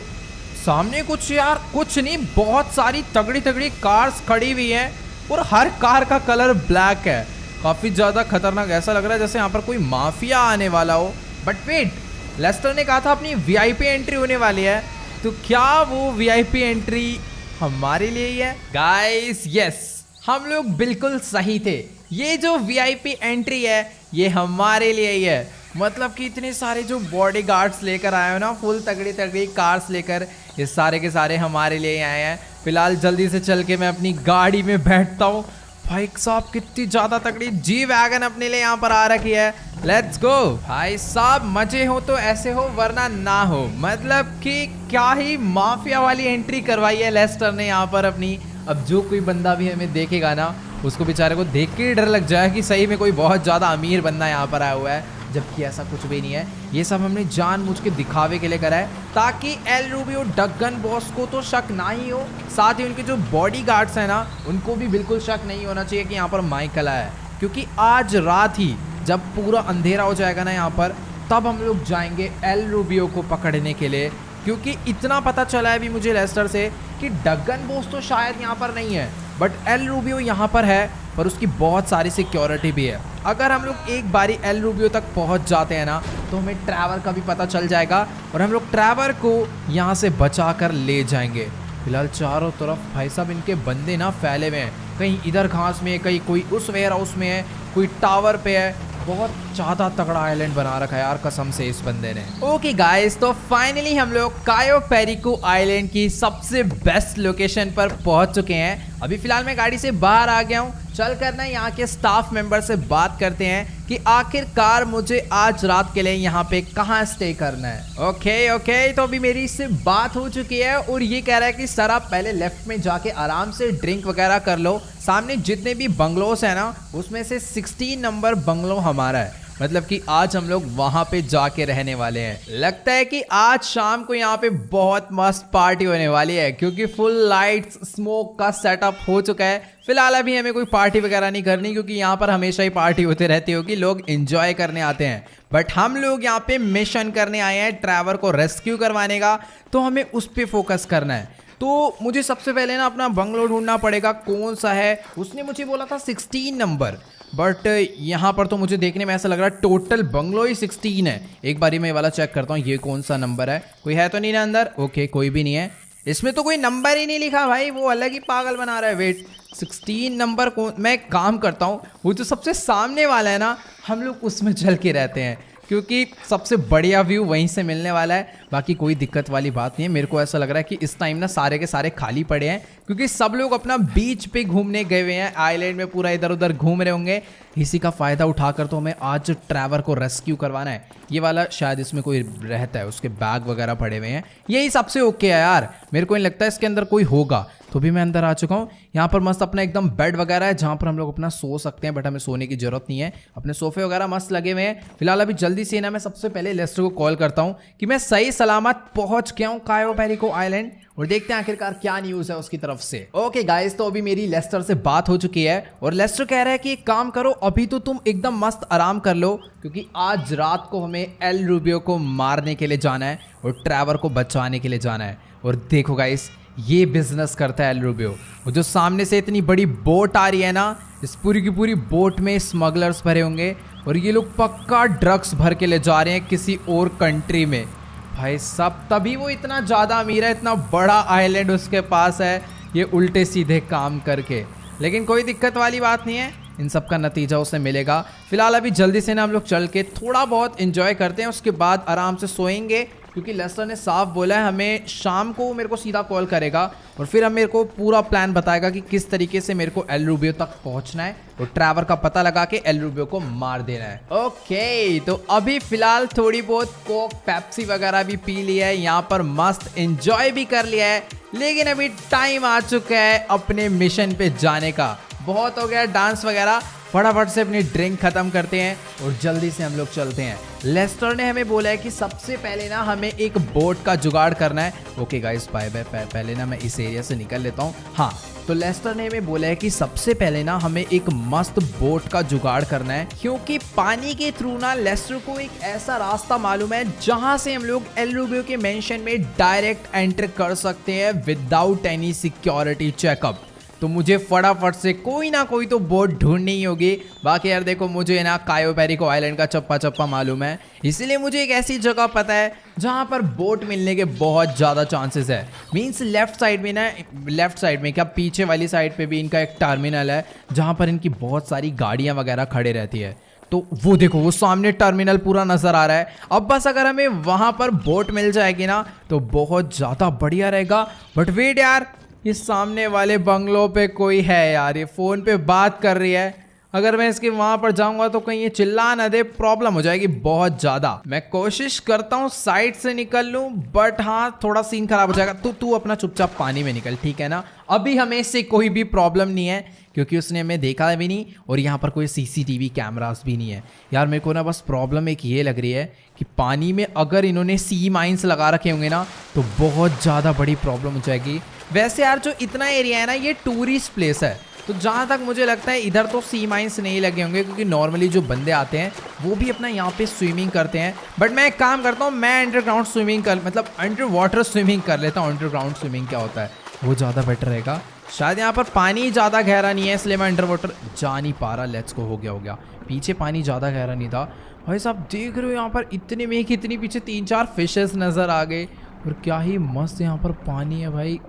सामने कुछ यार कुछ नहीं, बहुत सारी तगड़ी तगड़ी कार्स खड़ी हुई हैं और हर कार का कलर ब्लैक है, काफ़ी ज़्यादा खतरनाक ऐसा लग रहा है जैसे यहाँ पर कोई माफिया आने वाला हो। बट वेट, लेस्टर ने कहा था अपनी वीआईपी एंट्री होने वाली है, तो क्या वो वीआईपी एंट्री हमारे लिए ही है? गाइस यस, हम लोग बिल्कुल सही थे, ये जो वीआईपी एंट्री है ये हमारे लिए ही है। मतलब कि इतने सारे जो बॉडीगार्ड्स लेकर आए हो ना, फुल तगड़ी तगड़ी कार्स लेकर, ये सारे के सारे हमारे लिए ही आए हैं। फिलहाल जल्दी से चल के मैं अपनी गाड़ी में बैठता हूँ। भाई साहब कितनी ज़्यादा तगड़ी जी वैगन अपने लिए यहाँ पर आ रखी है। लेट्स गो भाई साहब, मजे हो तो ऐसे हो वरना ना हो। मतलब कि क्या ही माफिया वाली एंट्री करवाई है लेस्टर ने यहाँ पर अपनी। अब जो कोई बंदा भी हमें देखेगा ना, उसको बेचारे को देख के डर लग जाए कि सही में कोई बहुत ज़्यादा अमीर बंदा यहाँ पर आया हुआ है, जबकि ऐसा कुछ भी नहीं है। ये सब हमने जानबूझ के दिखावे के लिए करा है ताकि एल रूबियो डगन बॉस को तो शक ना ही हो, साथ ही उनके जो बॉडीगार्ड्स हैं ना उनको भी बिल्कुल शक नहीं होना चाहिए कि यहाँ पर माइकल आया है। क्योंकि आज रात ही जब पूरा अंधेरा हो जाएगा ना यहाँ पर, तब हम लोग जाएंगे एल रूबियो को पकड़ने के लिए। क्योंकि इतना पता चला है अभी मुझे लेस्टर से कि डगन बॉस तो शायद यहाँ पर नहीं है, बट एल रूबियो यहाँ पर है, पर उसकी बहुत सारी सिक्योरिटी भी है। अगर हम लोग एक बारी एल रूबियो तक पहुँच जाते हैं ना, तो हमें ट्रैवर का भी पता चल जाएगा और हम लोग ट्रैवर को यहाँ से बचा कर ले जाएंगे। फिलहाल चारों तरफ भाई साहब इनके बंदे ना फैले हुए हैं, कहीं इधर घास में है, कहीं कोई उस वेयर हाउस में है, कोई टावर पे है। बहुत ज़्यादा तगड़ा आइलैंड बना रखा है यार कसम से इस बंदे ने। ओके गाइस, तो फाइनली हम लोग कायो पेरिको आइलैंड की सबसे बेस्ट लोकेशन पर पहुंच चुके हैं। अभी फिलहाल मैं गाड़ी से बाहर आ गया हूं, चल कर ना यहाँ के स्टाफ मेंबर से बात करते हैं कि आखिरकार मुझे आज रात के लिए यहाँ पे कहाँ स्टे करना है। ओके, तो अभी मेरी इससे बात हो चुकी है और ये कह रहा है कि सर आप पहले लेफ्ट में जाके आराम से ड्रिंक वगैरह कर लो। सामने जितने भी बंगलोस है ना उसमें से 16 नंबर बंगलो हमारा है, मतलब कि आज हम लोग वहां पे जाके रहने वाले हैं। लगता है कि आज शाम को यहाँ पे बहुत मस्त पार्टी होने वाली है, क्योंकि फुल लाइट्स स्मोक का सेटअप हो चुका है। फिलहाल अभी हमें कोई पार्टी वगैरह नहीं करनी, क्योंकि यहाँ पर हमेशा ही पार्टी होती रहती होगी, लोग एंजॉय करने आते हैं। बट हम लोग यहाँ पे मिशन करने आए हैं ट्रैवर को रेस्क्यू करवाने का, तो हमें उस पर फोकस करना है। तो मुझे सबसे पहले ना अपना बंगलो ढूंढना पड़ेगा, कौन सा है। उसने मुझे बोला था 16 नंबर, बट यहाँ पर तो मुझे देखने में ऐसा लग रहा है टोटल बंगलो ही 16 है। एक बारी मैं ये वाला चेक करता हूँ, ये कौन सा नंबर है, कोई है तो नहीं ना अंदर। ओके, कोई भी नहीं है, इसमें तो कोई नंबर ही नहीं लिखा भाई, वो अलग ही पागल बना रहा है। वेट, 16 नंबर कौन। मैं एक काम करता हूँ, वो जो सबसे सामने वाला है ना, हम लोग उसमें चल के रहते हैं, क्योंकि सबसे बढ़िया व्यू वहीं से मिलने वाला है। बाकी कोई दिक्कत वाली बात नहीं है। मेरे को ऐसा लग रहा है कि इस टाइम ना सारे के सारे खाली पड़े हैं, क्योंकि सब लोग अपना बीच पे घूमने गए हुए हैं, आइलैंड में पूरा इधर उधर घूम रहे होंगे। इसी का फ़ायदा उठाकर तो हमें आज ट्रैवर को रेस्क्यू करवाना है। ये वाला शायद इसमें कोई रहता है, उसके बैग वगैरह पड़े हुए हैं, यही सबसे ओके है यार। मेरे को नहीं लगता इसके अंदर कोई होगा। तो भी मैं अंदर आ चुका हूँ। यहाँ पर मस्त अपना एकदम बेड वगैरह है, जहाँ पर हम लोग अपना सो सकते हैं, बट हमें सोने की जरूरत नहीं है। अपने सोफे वगैरह मस्त लगे हुए हैं। फिलहाल अभी जल्दी से ना मैं सबसे पहले लेस्टर को कॉल करता हूँ कि मैं सही सलामत पहुंच गया हूँ कायो पेरिको आइलैंड, और देखते हैं आखिरकार क्या न्यूज़ है उसकी तरफ से। ओके गाइस, तो अभी मेरी लेस्टर से बात हो चुकी है और लेस्टर कह रहा है कि एक काम करो, अभी तो तुम एकदम मस्त आराम कर लो, क्योंकि आज रात को हमें एल रूबियो को मारने के लिए जाना है और ट्रैवर को बचाने के लिए जाना है। और देखो गाइस, ये बिजनेस करता है एल रूबियो। वो जो सामने से इतनी बड़ी बोट आ रही है ना, इस पूरी की पूरी बोट में स्मगलर्स भरे होंगे और ये लोग पक्का ड्रग्स भर के ले जा रहे हैं किसी और कंट्री में। भाई साहब, तभी वो इतना ज़्यादा अमीर है, इतना बड़ा आइलैंड उसके पास है, ये उल्टे सीधे काम करके। लेकिन कोई दिक्कत वाली बात नहीं है, इन सब का नतीजा उसे मिलेगा। फिलहाल अभी जल्दी से ना हम लोग चल के थोड़ा बहुत एंजॉय करते हैं, उसके बाद आराम से सोएंगे, क्योंकि लेस्टर ने साफ बोला है हमें शाम को मेरे को सीधा कॉल करेगा और फिर हम मेरे को पूरा प्लान बताएगा कि किस तरीके से मेरे को एल रूबियो तक पहुंचना है और ट्रैवर का पता लगा के एल रूबियो को मार देना है। ओके, तो अभी फिलहाल थोड़ी बहुत कोक पेप्सी वगैरह भी पी ली है, यहाँ पर मस्त एंजॉय भी कर लिया है, लेकिन अभी टाइम आ चुका है अपने मिशन पे जाने का। बहुत हो गया डांस वगैरह, फटाफट से अपनी ड्रिंक खत्म करते हैं और जल्दी से हम लोग चलते हैं। लेस्टर ने हमें बोला है कि सबसे पहले ना हमें एक बोट का जुगाड़ करना है। ओके गाइस, बाय बाय, पहले ना मैं इस एरिया से निकल लेता हूँ। हाँ, तो लेस्टर ने हमें बोला है कि सबसे पहले ना हमें एक मस्त बोट का जुगाड़ करना है, क्योंकि पानी के थ्रू ना लेस्टर को एक ऐसा रास्ता मालूम है जहां से हम लोग एल रूबियो के मेंशन में डायरेक्ट एंटर कर सकते हैं विदाउट एनी सिक्योरिटी चेकअप। तो मुझे फटाफट से कोई ना कोई तो बोट ढूंढनी ही होगी। बाकी यार देखो, मुझे ना कायो पेरिको आइलैंड का चप्पा चप्पा मालूम है, इसीलिए मुझे एक ऐसी जगह पता है जहां पर बोट मिलने के बहुत ज़्यादा चांसेस है। मींस लेफ्ट साइड में ना, लेफ्ट साइड में क्या, पीछे वाली साइड पे भी इनका एक टर्मिनल है जहां पर इनकी बहुत सारी गाड़ियां वगैरह खड़े रहती है। तो वो देखो, वो सामने टर्मिनल पूरा नज़र आ रहा है। अब बस अगर हमें वहां पर बोट मिल जाएगी ना तो बहुत ज़्यादा बढ़िया रहेगा। बट वेट यार, इस सामने वाले बंगलो पे कोई है यार, ये फ़ोन पे बात कर रही है। अगर मैं इसके वहां पर जाऊंगा तो कहीं ये चिल्ला ना दे, प्रॉब्लम हो जाएगी बहुत ज़्यादा। मैं कोशिश करता हूँ साइड से निकल लूँ, बट हाँ थोड़ा सीन खराब हो जाएगा। तो तू अपना चुपचाप पानी में निकल, ठीक है ना। अभी हमें इससे कोई भी प्रॉब्लम नहीं है, क्योंकि उसने हमें देखा भी नहीं और यहाँ पर कोई CCTV कैमरास भी नहीं है। यार मेरे को ना बस प्रॉब्लम एक ये लग रही है कि पानी में अगर इन्होंने सी माइंस लगा रखे होंगे ना तो बहुत ज़्यादा बड़ी प्रॉब्लम हो जाएगी। वैसे यार जो इतना एरिया है ना, ये टूरिस्ट प्लेस है, तो जहाँ तक मुझे लगता है इधर तो सी माइंस नहीं लगे होंगे, क्योंकि नॉर्मली जो बंदे आते हैं वो भी अपना यहाँ पे स्विमिंग करते हैं। बट मैं एक काम करता हूँ, मैं अंडरग्राउंड स्विमिंग कर, मतलब अंडर वाटर स्विमिंग कर लेता हूँ। अंडरग्राउंड स्विमिंग क्या होता है वो ज़्यादा बेटर रहेगा। शायद यहाँ पर पानी ज़्यादा गहरा नहीं है, इसलिए मैं अंडर वाटर जा नहीं पा रहा। लेट्स को, हो गया। पीछे पानी ज़्यादा गहरा नहीं था। भाई साहब देख रहे हो यहाँ पर इतने में कितनी पीछे 3-4 फिशेस नज़र आ गए, और क्या ही मस्त यहाँ पर पानी है भाई।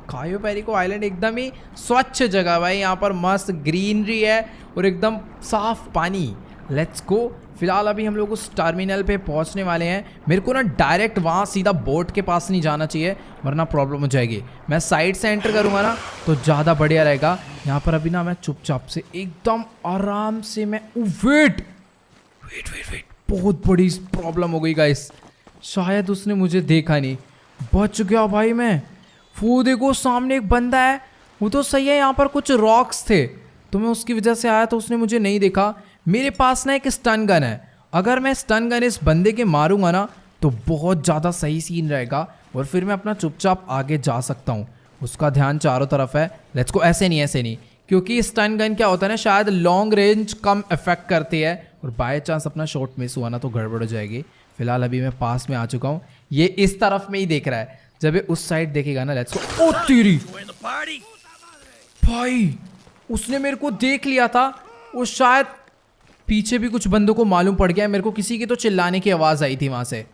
कायो पेरिको आइलैंड एकदम ही स्वच्छ जगह भाई, यहाँ पर मस्त ग्रीनरी है और एकदम साफ पानी। Let's go. फिलहाल अभी हम लोग उस टर्मिनल पे पहुंचने वाले हैं। मेरे को ना डायरेक्ट वहाँ सीधा बोट के पास नहीं जाना चाहिए वरना प्रॉब्लम हो जाएगी। मैं साइड से एंटर करूँगा ना तो ज़्यादा बढ़िया रहेगा। यहाँ पर अभी ना मैं चुपचाप से एकदम आराम से मैं वेट बहुत बड़ी प्रॉब्लम हो गई गाइस। शायद उसने मुझे देखा नहीं, बच गया भाई मैं। वो देखो सामने एक बंदा है, वो तो सही है, यहाँ पर कुछ रॉक्स थे तो मैं उसकी वजह से आया तो उसने मुझे नहीं देखा। मेरे पास ना एक स्टन गन है, अगर मैं स्टन गन इस बंदे के मारूंगा ना तो बहुत ज़्यादा सही सीन रहेगा और फिर मैं अपना चुपचाप आगे जा सकता हूँ। उसका ध्यान चारों तरफ है। Let's go. ऐसे नहीं, क्योंकि स्टन गन क्या होता है ना, शायद लॉन्ग रेंज कम इफेक्ट करती है और बाय चांस अपना शॉट मिस हुआ ना तो गड़बड़ हो जाएगी। फिलहाल अभी मैं पास में आ चुका हूँ। ये इस तरफ में ही देख रहा है, जब ये उस साइड देखेगा ना लेट्स गो। ओ तेरी भाई, उसने मेरे को देख लिया था। वो शायद पीछे भी कुछ बंदों को मालूम पड़ गया। मेरे को किसी की तो चिल्लाने की आवाज़ आई थी वहाँ से,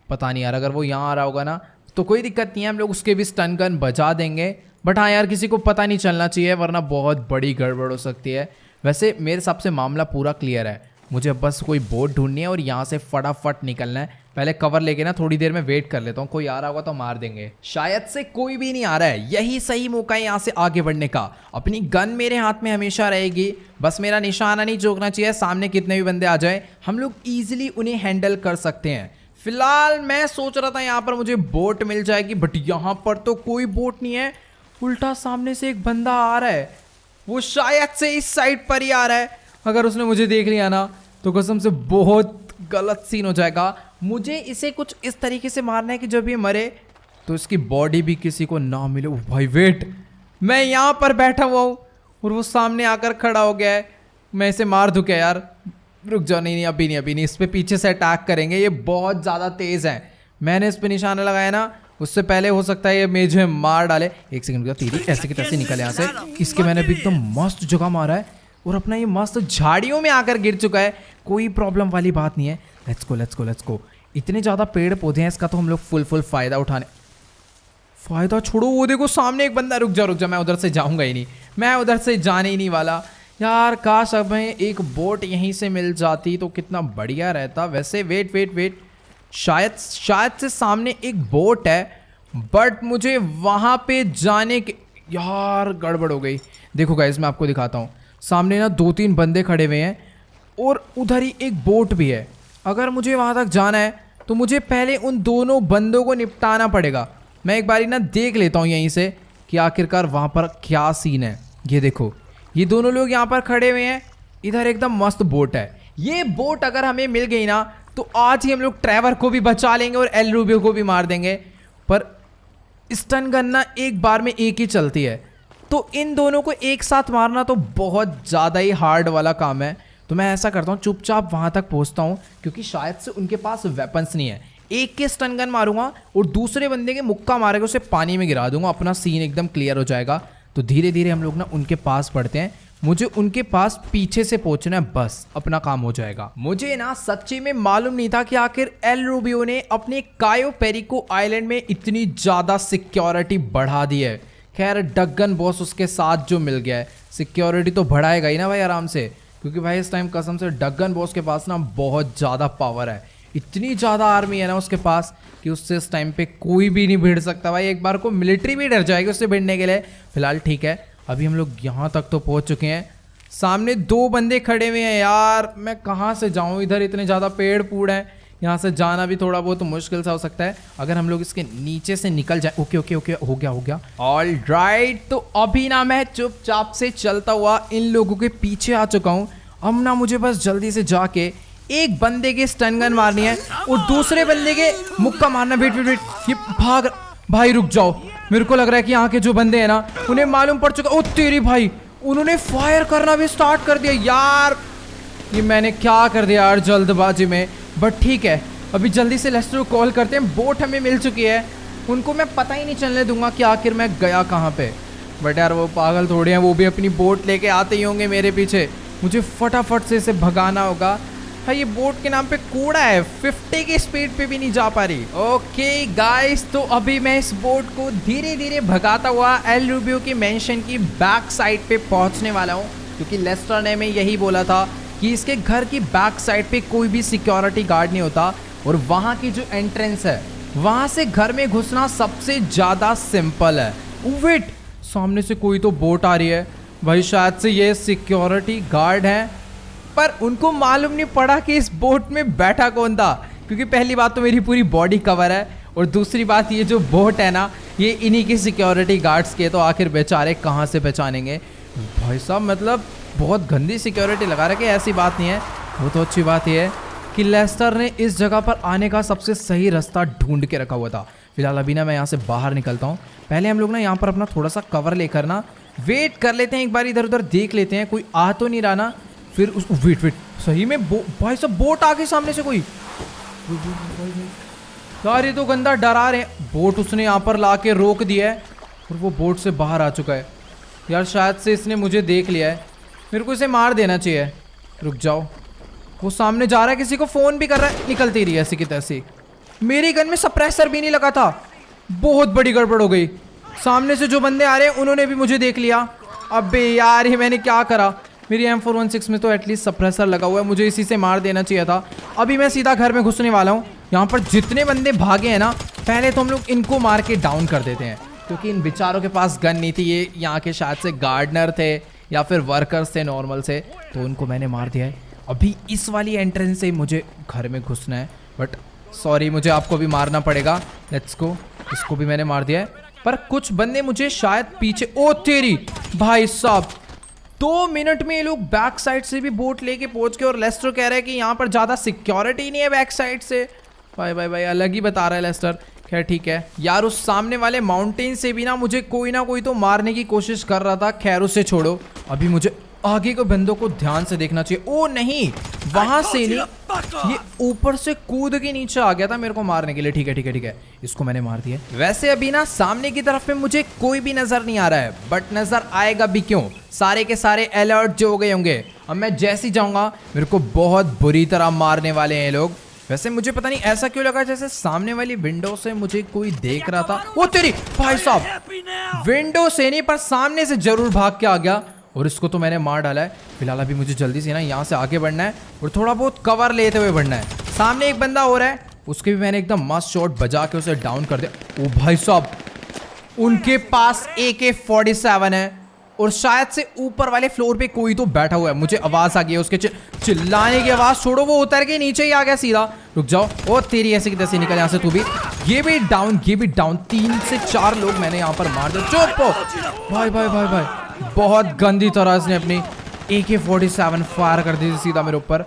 पता नहीं यार। अगर वो यहाँ आ रहा होगा ना तो कोई दिक्कत नहीं है, हम लोग उसके भी स्टन गन बजा देंगे। बट हाँ यार, किसी को पता नहीं चलना चाहिए वरना बहुत बड़ी गड़बड़ हो सकती है। वैसे मेरे हिसाब से मामला पूरा क्लियर है। मुझे बस कोई बोट ढूंढनी है और यहाँ से फटाफट निकलना है। पहले कवर लेके ना थोड़ी देर में वेट कर लेता हूँ, कोई आ रहा होगा तो मार देंगे। शायद से कोई भी नहीं आ रहा है, यही सही मौका है यहाँ से आगे बढ़ने का। अपनी गन मेरे हाथ में हमेशा रहेगी, बस मेरा निशाना नहीं चूकना चाहिए। सामने कितने भी बंदे आ जाए हम लोग ईजिली उन्हें हैंडल कर सकते हैं। फिलहाल मैं सोच रहा था यहाँ पर मुझे बोट मिल जाएगी, बट यहाँ पर तो कोई बोट नहीं है। उल्टा सामने से एक बंदा आ रहा है, वो शायद से इस साइड पर ही आ रहा है। अगर उसने मुझे देख लिया ना तो कसम से बहुत गलत सीन हो जाएगा। मुझे इसे कुछ इस तरीके से मारना है कि जब ये मरे तो इसकी बॉडी भी किसी को ना मिले। भाई वेट, मैं यहाँ पर बैठा हुआ हूँ और वो सामने आकर खड़ा हो गया है। मैं इसे मार दूँ क्या यार? रुक जाओ, नहीं अभी नहीं। इस पे पीछे से अटैक करेंगे, ये बहुत ज़्यादा तेज़ है। मैंने इस पे निशाना लगाया ना, उससे पहले हो सकता है ये मुझे मार डाले। एक सेकंड का तीरी ऐसे की तैसे निकल यहाँ से। इसके मैंने भी एकदम मस्त जगह मारा है और अपना ये मस्त झाड़ियों में आकर गिर चुका है। कोई प्रॉब्लम वाली बात नहीं है। Let's go. इतने ज़्यादा पेड़ पौधे हैं, इसका तो हम लोग फुल फ़ायदा उठाने। फ़ायदा छोड़ो, वो देखो सामने एक बंदा। रुक जा, मैं उधर से जाऊँगा ही नहीं, मैं उधर से जाने ही नहीं वाला यार। काश अब हमें एक बोट यहीं से मिल जाती तो कितना बढ़िया रहता। वैसे वेट, शायद से सामने एक बोट है, बट मुझे वहाँ पे जाने के यार गड़बड़ हो गई। देखो गाइस, मैं आपको दिखाता हूँ। सामने ना 2-3 बंदे खड़े हुए हैं और उधर ही एक बोट भी है। अगर मुझे वहाँ तक जाना है तो मुझे पहले उन दोनों बंदों को निपटाना पड़ेगा। मैं एक बारी ना देख लेता हूँ यहीं से कि आखिरकार वहाँ पर क्या सीन है। ये देखो, ये दोनों लोग यहाँ पर खड़े हुए हैं। इधर एकदम मस्त बोट है। ये बोट अगर हमें मिल गई ना तो आज ही हम लोग ट्रेवर को भी बचा लेंगे और एल रूबियो को भी मार देंगे। पर स्टन गन ना एक बार में एक ही चलती है, तो इन दोनों को एक साथ मारना तो बहुत ज़्यादा ही हार्ड वाला काम है। तो मैं ऐसा करता हूँ, चुपचाप वहाँ तक पहुँचता हूँ, क्योंकि शायद से उनके पास वेपन्स नहीं है। एक के स्टन गन मारूंगा और दूसरे बंदे के मुक्का मारेगा, उसे पानी में गिरा दूंगा, अपना सीन एकदम क्लियर हो जाएगा। तो धीरे धीरे हम लोग ना उनके पास बढ़ते हैं। मुझे उनके पास पीछे से पहुंचना है, बस अपना काम हो जाएगा। मुझे ना सच्ची में मालूम नहीं था कि आखिर एल रूबियो ने अपने कायो पेरिको आइलैंड में इतनी ज़्यादा सिक्योरिटी बढ़ा दी है। खैर डगन बॉस उसके साथ जो मिल गया है, सिक्योरिटी तो बढ़ाएगा ही ना भाई आराम से, क्योंकि भाई इस टाइम कसम से डगन बॉस के पास ना बहुत ज़्यादा पावर है। इतनी ज़्यादा आर्मी है ना उसके पास कि उससे इस टाइम पे कोई भी नहीं भिड़ सकता भाई। एक बार को मिलिट्री भी डर जाएगी उससे भिड़ने के लिए। फिलहाल ठीक है, अभी हम लोग यहाँ तक तो पहुँच चुके हैं। सामने 2 बंदे खड़े हुए हैं यार, मैं कहाँ से जाऊँ? इधर इतने ज़्यादा पेड़ पूड़ हैं, यहाँ से जाना भी थोड़ा बहुत मुश्किल सा हो सकता है। अगर हम लोग इसके नीचे से निकल जाए। ओके हो गया ऑल राइट। तो अभी ना मैं चुपचाप से चलता हुआ इन लोगों के पीछे आ चुका हूँ। अब ना मुझे बस जल्दी से जाके एक बंदे के स्टन गन मारनी है और दूसरे बंदे के मुक्का मारना। वेट ये भाग। भाई रुक जाओ, मेरे को लग रहा है कि यहाँ के जो बंदे हैं ना उन्हें मालूम पड़ चुका। ओ तेरी भाई, उन्होंने फायर करना भी स्टार्ट कर दिया यार। ये मैंने क्या कर दिया यार जल्दबाजी में। बट ठीक है, अभी जल्दी से लेस्टर को कॉल करते हैं। बोट हमें मिल चुकी है, उनको मैं पता ही नहीं चलने दूंगा कि आखिर मैं गया कहाँ पे। बट यार वो पागल थोड़े हैं, वो भी अपनी बोट लेके आते ही होंगे मेरे पीछे। मुझे फटाफट से इसे भगाना होगा। भाई ये बोट के नाम पे कूड़ा है, 50 की स्पीड पे भी नहीं जा पा रही। ओके गाइस, तो अभी मैं इस बोट को धीरे धीरे भगाता हुआ एल रूबियो की मेंशन की बैक साइड पे पहुंचने वाला हूं, क्योंकि लेस्टर ने मैं यही बोला था कि इसके घर की बैक साइड पे कोई भी सिक्योरिटी गार्ड नहीं होता, और वहां की जो एंट्रेंस है वहां से घर में घुसना सबसे ज्यादा सिंपल है। वेट, सामने से कोई तो बोट आ रही है भाई, शायद से ये सिक्योरिटी गार्ड है, पर उनको मालूम नहीं पड़ा कि इस बोट में बैठा कौन था, क्योंकि पहली बात तो मेरी पूरी बॉडी कवर है, और दूसरी बात ये जो बोट है ना ये इन्हीं की सिक्योरिटी गार्ड्स के, तो आखिर बेचारे कहाँ से पहचानेंगे भाई साहब। मतलब बहुत गंदी सिक्योरिटी लगा रखे, ऐसी बात नहीं है। वो तो अच्छी बात ये है कि लेस्टर ने इस जगह पर आने का सबसे सही रास्ता ढूंढ के रखा हुआ था। फिलहाल अभी ना मैं यहाँ से बाहर निकलता हूँ। पहले हम लोग ना यहाँ पर अपना थोड़ा सा कवर लेकर ना वेट कर लेते हैं, एक बार इधर उधर देख लेते हैं कोई आ तो नहीं रहा ना, फिर उसको वेट सही में भाई साहब बोट आ गई सामने से कोई। यार ये तो गंदा डरा रहे हैं। बोट उसने यहाँ पर ला के रोक दिया है और वो बोट से बाहर आ चुका है। यार शायद से इसने मुझे देख लिया है, मेरे को इसे मार देना चाहिए। रुक जाओ, वो सामने जा रहा है, किसी को फोन भी कर रहा है, निकलती रही ऐसी की तैसी। मेरी गन में सप्रेसर भी नहीं लगा था, बहुत बड़ी गड़बड़ हो गई। सामने से जो बंदे आ रहे हैं उन्होंने भी मुझे देख लिया। अबे यार ये मैंने क्या करा, मेरी M416 में तो एटलीस्ट सप्रेसर लगा हुआ है, मुझे इसी से मार देना चाहिए था। अभी मैं सीधा घर में घुसने वाला हूँ। यहाँ पर जितने बंदे भागे हैं ना, पहले तो हम लोग इनको मार के डाउन कर देते हैं, क्योंकि इन बेचारों के पास गन नहीं थी। ये यहाँ के शायद से गार्डनर थे या फिर वर्कर्स थे नॉर्मल से, तो उनको मैंने मार दिया है। अभी इस वाली एंट्रेंस से मुझे घर में घुसना है, बट सॉरी मुझे आपको भी मारना पड़ेगा। लेट्स गो, इसको भी मैंने मार दिया है, पर कुछ बंदे मुझे शायद पीछे। ओ तेरी भाई साहब, 2 मिनट में ये लोग बैक साइड से भी बोट लेके पहुंच गए, और लेस्टर कह रहा है कि यहाँ पर ज़्यादा सिक्योरिटी नहीं है बैक साइड से। भाई अलग ही बता रहा है लेस्टर। खैर ठीक है यार, उस सामने वाले माउंटेन से भी ना मुझे कोई ना कोई तो मारने की कोशिश कर रहा था। खैर उसे छोड़ो, अभी मुझे आगे के बंदों को ध्यान से देखना चाहिए। ओ नहीं, वहां से नहीं, ये ऊपर से कूद के नीचे आ गया था मेरे को मारने के लिए। ठीक है, इसको मैंने मार दिया। वैसे अभी ना सामने की तरफ में मुझे कोई भी नजर नहीं आ रहा है, बट नजर आएगा भी क्यों, सारे के सारे अलर्ट जो हो गए होंगे। अब मैं जैसे ही जाऊंगा मेरे को बहुत बुरी तरह मारने वाले हैं लोग। वैसे मुझे पता नहीं ऐसा क्यों लगा जैसे सामने वाली विंडो से मुझे कोई देख रहा था। वो तेरी भाई साहब, विंडो से नहीं पर सामने से जरूर भाग के आ गया, और इसको तो मैंने मार डाला है। फिलहाल अभी मुझे जल्दी से ना यहाँ से आगे बढ़ना है और थोड़ा बहुत कवर लेते हुए बढ़ना है। सामने एक बंदा हो रहा है, उसके भी मैंने एकदम मस्त शॉट बजा के उसे डाउन कर दिया। ओ भाई साहब, उनके पास AK-47 है, और शायद से ऊपर वाले फ्लोर पे कोई तो बैठा हुआ है। मुझे आवाज आ गई है उसके चिल्लाने की आवाज। छोड़ो, वो उतर के नीचे ही आ गया सीधा। रुक जाओ, ओ तेरी ऐसे की तैसे निकल यहाँ से तू भी। ये भी डाउन 3 से 4 लोग मैंने यहाँ पर मार दिया। चुप हो भाई, बहुत गंदी तरह से अपनी AK-47 फायर कर दी थी सीधा मेरे ऊपर।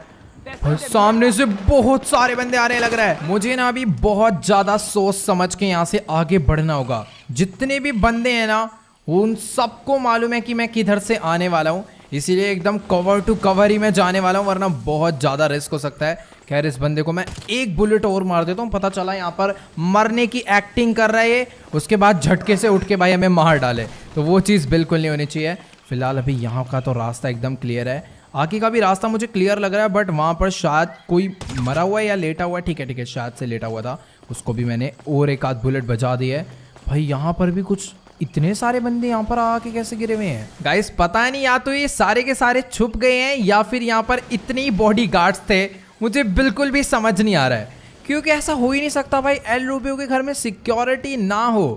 सामने से बहुत सारे बंदे आ रहे लग रहा है। मुझे ना अभी बहुत ज्यादा सोच समझ के यहाँ से आगे बढ़ना होगा। जितने भी बंदे हैं ना उन सबको मालूम है कि मैं किधर से आने वाला हूँ, इसीलिए एकदम कवर टू कवर ही मैं जाने वाला हूँ, वरना बहुत ज़्यादा रिस्क हो सकता है। खैर इस बंदे को मैं एक बुलेट और मार देता हूँ। पता चला यहाँ पर मरने की एक्टिंग कर रहा है ये, उसके बाद झटके से उठ के भाई हमें मार डाले, तो वो चीज़ बिल्कुल नहीं होनी चाहिए। फिलहाल अभी यहाँ का तो रास्ता एकदम क्लियर है, आगे का भी रास्ता मुझे क्लियर लग रहा है, बट वहाँ पर शायद कोई मरा हुआ है या लेटा हुआ है। ठीक है, शायद से लेटा हुआ था, उसको भी मैंने और एक आध बुलेट बजा दी है। भाई यहाँ पर भी कुछ इतने सारे बंदे यहाँ पर आके कैसे गिरे हुए हैं गाइस, पता नहीं, या तो ये सारे के सारे छुप गए हैं या फिर यहाँ पर इतने ही बॉडी गार्ड्स थे, मुझे बिल्कुल भी समझ नहीं आ रहा है। क्योंकि ऐसा हो ही नहीं सकता भाई एल रूबियो के घर में सिक्योरिटी ना हो।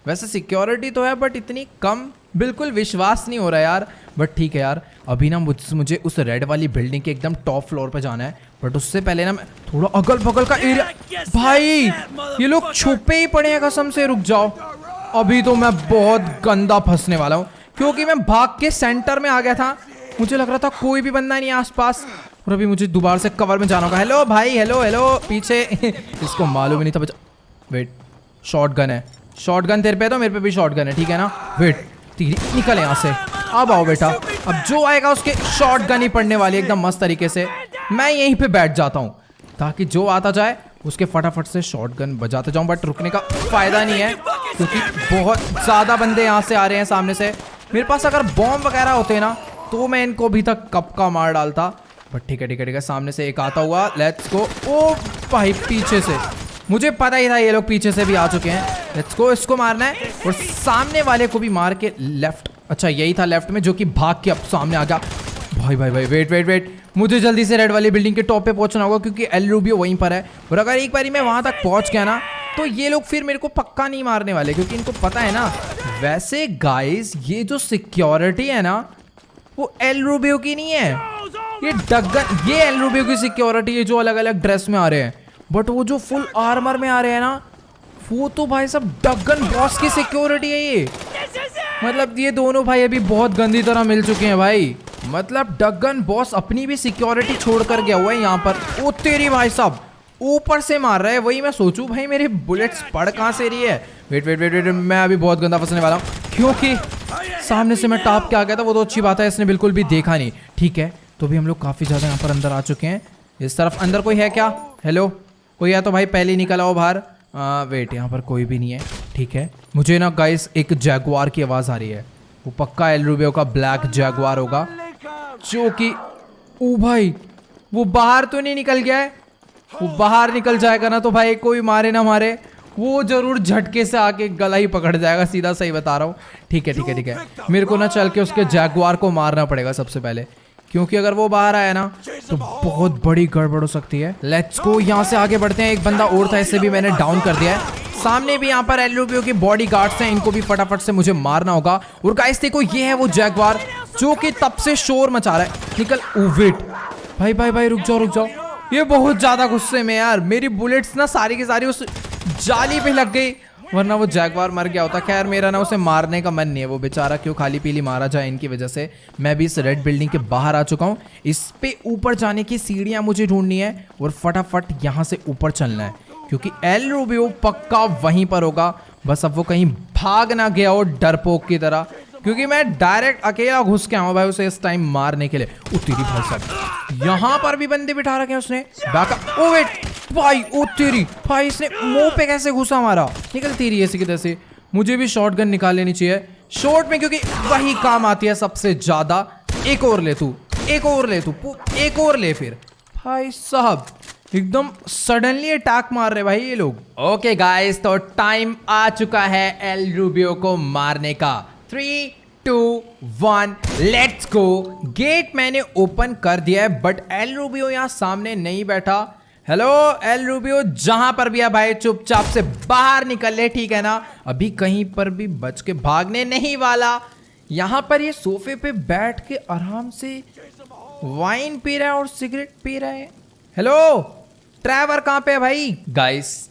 वैसे सिक्योरिटी तो है बट इतनी कम, बिल्कुल विश्वास नहीं हो रहा यार। बट ठीक है यार, अभी ना मुझे उस रेड वाली बिल्डिंग के एकदम टॉप फ्लोर पे जाना है, बट उससे पहले ना मैं थोड़ा अगल बगल का एरिया। भाई ये लोग छुपे ही पड़े हैं कसम से। रुक जाओ, अभी तो मैं बहुत गंदा फंसने वाला हूँ, क्योंकि मैं भाग के सेंटर में आ गया था। मुझे लग रहा था कोई भी बंदा नहीं आसपास, और अभी मुझे दोबारा से कवर में जाना होगा। हेलो भाई, हेलो पीछे। इसको मालूम ही नहीं था बचा। वेट, शॉर्ट गन है, शॉर्ट गन तेरे पे तो मेरे पे भी शॉर्ट गन है, ठीक है ना। वेट, निकल यहाँ से, अब आओ बेटा। अब जो आएगा उसके शॉर्ट गन ही पड़ने वाली एकदम मस्त तरीके से। मैं यहीं पे बैठ जाता हूँ ताकि जो आता जाए उसके फटाफट से शॉर्ट गन बजाते जाऊँ, बट रुकने का फायदा नहीं है क्योंकि बहुत ज़्यादा बंदे यहाँ से आ रहे हैं सामने से। मेरे पास अगर बॉम्ब वगैरह होते ना तो मैं इनको अभी तक कब का मार डालता, बट ठीक है ठीक है ठीक है, सामने से एक आता हुआ, लेट्स गो। ओ भाई पीछे से, मुझे पता ही था ये लोग पीछे से भी आ चुके हैं। लेट्स गो, इसको मारना है और सामने वाले को भी मार के लेफ्ट, अच्छा यही था लेफ्ट में जो कि भाग के अब सामने आ गया। भाई भाई भाई वेट वेट वेट, मुझे जल्दी से रेड वाली बिल्डिंग के टॉप पे पहुंचना होगा क्योंकि एल रूबियो वहीं पर है। और अगर एक बारी मैं वहां तक पहुंच गया ना तो ये लोग फिर मेरे को पक्का नहीं मारने वाले, क्योंकि इनको पता है ना। वैसे गाइस ये जो सिक्योरिटी है ना वो एल रूबियो की नहीं है, ये डगन, ये एल रूबियो की सिक्योरिटी है जो अलग अलग ड्रेस में आ रहे हैं। बट वो जो फुल आर्मर में आ रहे हैं ना वो तो भाई सब डगन बॉस की सिक्योरिटी है ये। मतलब ये दोनों भाई अभी बहुत गंदी तरह मिल चुके हैं भाई। मतलब डगन बॉस अपनी भी सिक्योरिटी छोड़ कर गया हुआ है यहाँ पर। ओ तेरी भाई साहब ऊपर से मार रहा है, वही मैं सोचूं भाई मेरे बुलेट्स पड़ कहाँ से रही है। वेट वेट वेट वेट, मैं अभी बहुत गंदा फंसने वाला हूँ क्योंकि सामने से मैं टॉप के आ गया था। वो तो अच्छी बात है, इसने बिल्कुल भी देखा नहीं। ठीक है तो भी हम लोग काफी ज्यादा यहाँ पर अंदर आ चुके हैं। इस तरफ अंदर कोई है क्या? हेलो कोई है तो भाई पहले ही निकल आओ बाहर। वेट यहाँ पर कोई भी नहीं है। ठीक है मुझे ना गाइस एक जैगुआर की आवाज आ रही है, वो पक्का एल रूबियो का ब्लैक जैगुआर होगा जो कि, ओ भाई वो बाहर तो नहीं निकल गया है। वो बाहर निकल जाएगा ना तो भाई कोई मारे ना मारे वो जरूर झटके से आके गला ही पकड़ जाएगा, सीधा सही बता रहा हूँ। ठीक है ठीक है ठीक है, मेरे को ना चल के उसके जैगुआर को मारना पड़ेगा सबसे पहले, क्योंकि अगर वो बाहर आया ना तो बहुत बड़ी गड़बड़ हो सकती है। लेट्स गो, यहाँ से आगे बढ़ते हैं। एक बंदा और था, इससे भी मैंने डाउन कर दिया है। सामने भी यहाँ पर एल रूबियो के बॉडी गार्ड्स हैं, इनको भी फटाफट से मुझे मारना होगा। और गाइस देखो ये है वो जैगुआर जो कि तब से शोर मचा रहा है। निकल, ओ वेट भाई भाई भाई रुक जाओ, ये बहुत ज्यादा गुस्से में यार। मेरी बुलेट्स ना सारी की सारी उस जाली पे लग गई, वरना वो जैगुआर मर गया होता। खैर मेरा ना उसे मारने का मन नहीं है, वो बेचारा क्यों खाली पीली मारा जाए इनकी वजह से। मैं भी इस रेड बिल्डिंग के बाहर आ चुका हूँ। इस पे ऊपर जाने की सीढ़ियां मुझे ढूंढनी है और फटाफट यहाँ से ऊपर चलना है, क्योंकि एल रूबियो पक्का वहीं पर होगा। बस अब वो कहीं भाग ना गया हो डरपोक की तरह, क्योंकि मैं डायरेक्ट अकेला घुस के आऊँ भाई उसे इस टाइम मारने के लिए। ओ तेरी भाई साहब, यहाँ पर भी बंदे बिठा रखे हैं उसने। बैकअप, ओ वेट भाई, ओ तेरी भाई, इसने मुंह पे कैसे घुसा मारा। निकल तेरी ऐसी की तैसे। मुझे भी शॉटगन निकाल लेनी चाहिए शॉर्ट में, क्योंकि वही काम आती है सबसे ज्यादा। एक और ले तू, एक और ले तू, एक और ले। फिर भाई साहब एकदम सडनली अटैक मार रहे भाई ये लोग। ओके गाइस, तो टाइम आ चुका है एल रूबियो को मारने का। 3, 2, 1 लेट्स गो। गेट मैंने ओपन कर दिया है, बट एल रूबियो यहाँ सामने नहीं बैठा। हेलो एल रूबियो, जहां पर भी है भाई चुपचाप से बाहर निकल ले, ठीक है ना। अभी कहीं पर भी बच के भागने नहीं वाला। यहाँ पर ये सोफे पे बैठ के आराम से वाइन पी रहा है और सिगरेट पी रहा है। हेलो ट्रैवर कहाँ पे है भाई? गाइस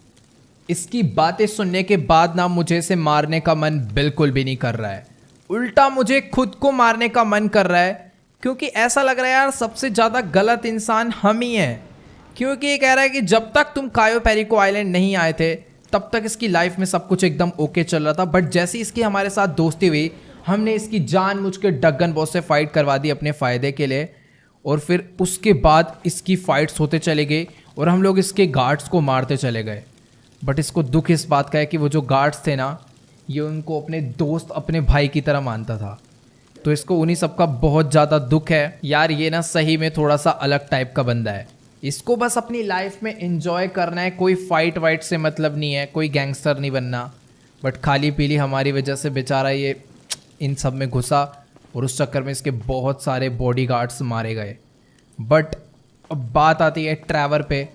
इसकी बातें सुनने के बाद ना मुझे इसे मारने का मन बिल्कुल भी नहीं कर रहा है, उल्टा मुझे खुद को मारने का मन कर रहा है, क्योंकि ऐसा लग रहा है यार सबसे ज्यादा गलत इंसान हम ही हैं। क्योंकि ये कह रहा है कि जब तक तुम कायो पेरिको आइलैंड नहीं आए थे तब तक इसकी लाइफ में सब कुछ एकदम ओके चल रहा था, बट जैसे इसकी हमारे साथ दोस्ती हुई हमने इसकी जानबूझ के डगन बॉस से फाइट करवा दी अपने फ़ायदे के लिए, और फिर उसके बाद इसकी फाइट्स होते चले गए और हम लोग इसके गार्ड्स को मारते चले गए। बट इसको दुख इस बात का है कि वो जो गार्ड्स थे ना, ये उनको अपने दोस्त, अपने भाई की तरह मानता था, तो इसको उन्हीं सबका बहुत ज़्यादा दुख है। यार ये ना सही में थोड़ा सा अलग टाइप का बंदा है, इसको बस अपनी लाइफ में एंजॉय करना है, कोई फाइट वाइट से मतलब नहीं है, कोई गैंगस्टर नहीं बनना। बट खाली पीली हमारी वजह से बेचारा ये इन सब में घुसा और उस चक्कर में इसके बहुत सारे बॉडीगार्ड्स मारे गए। बट अब बात आती है ट्रैवर पे,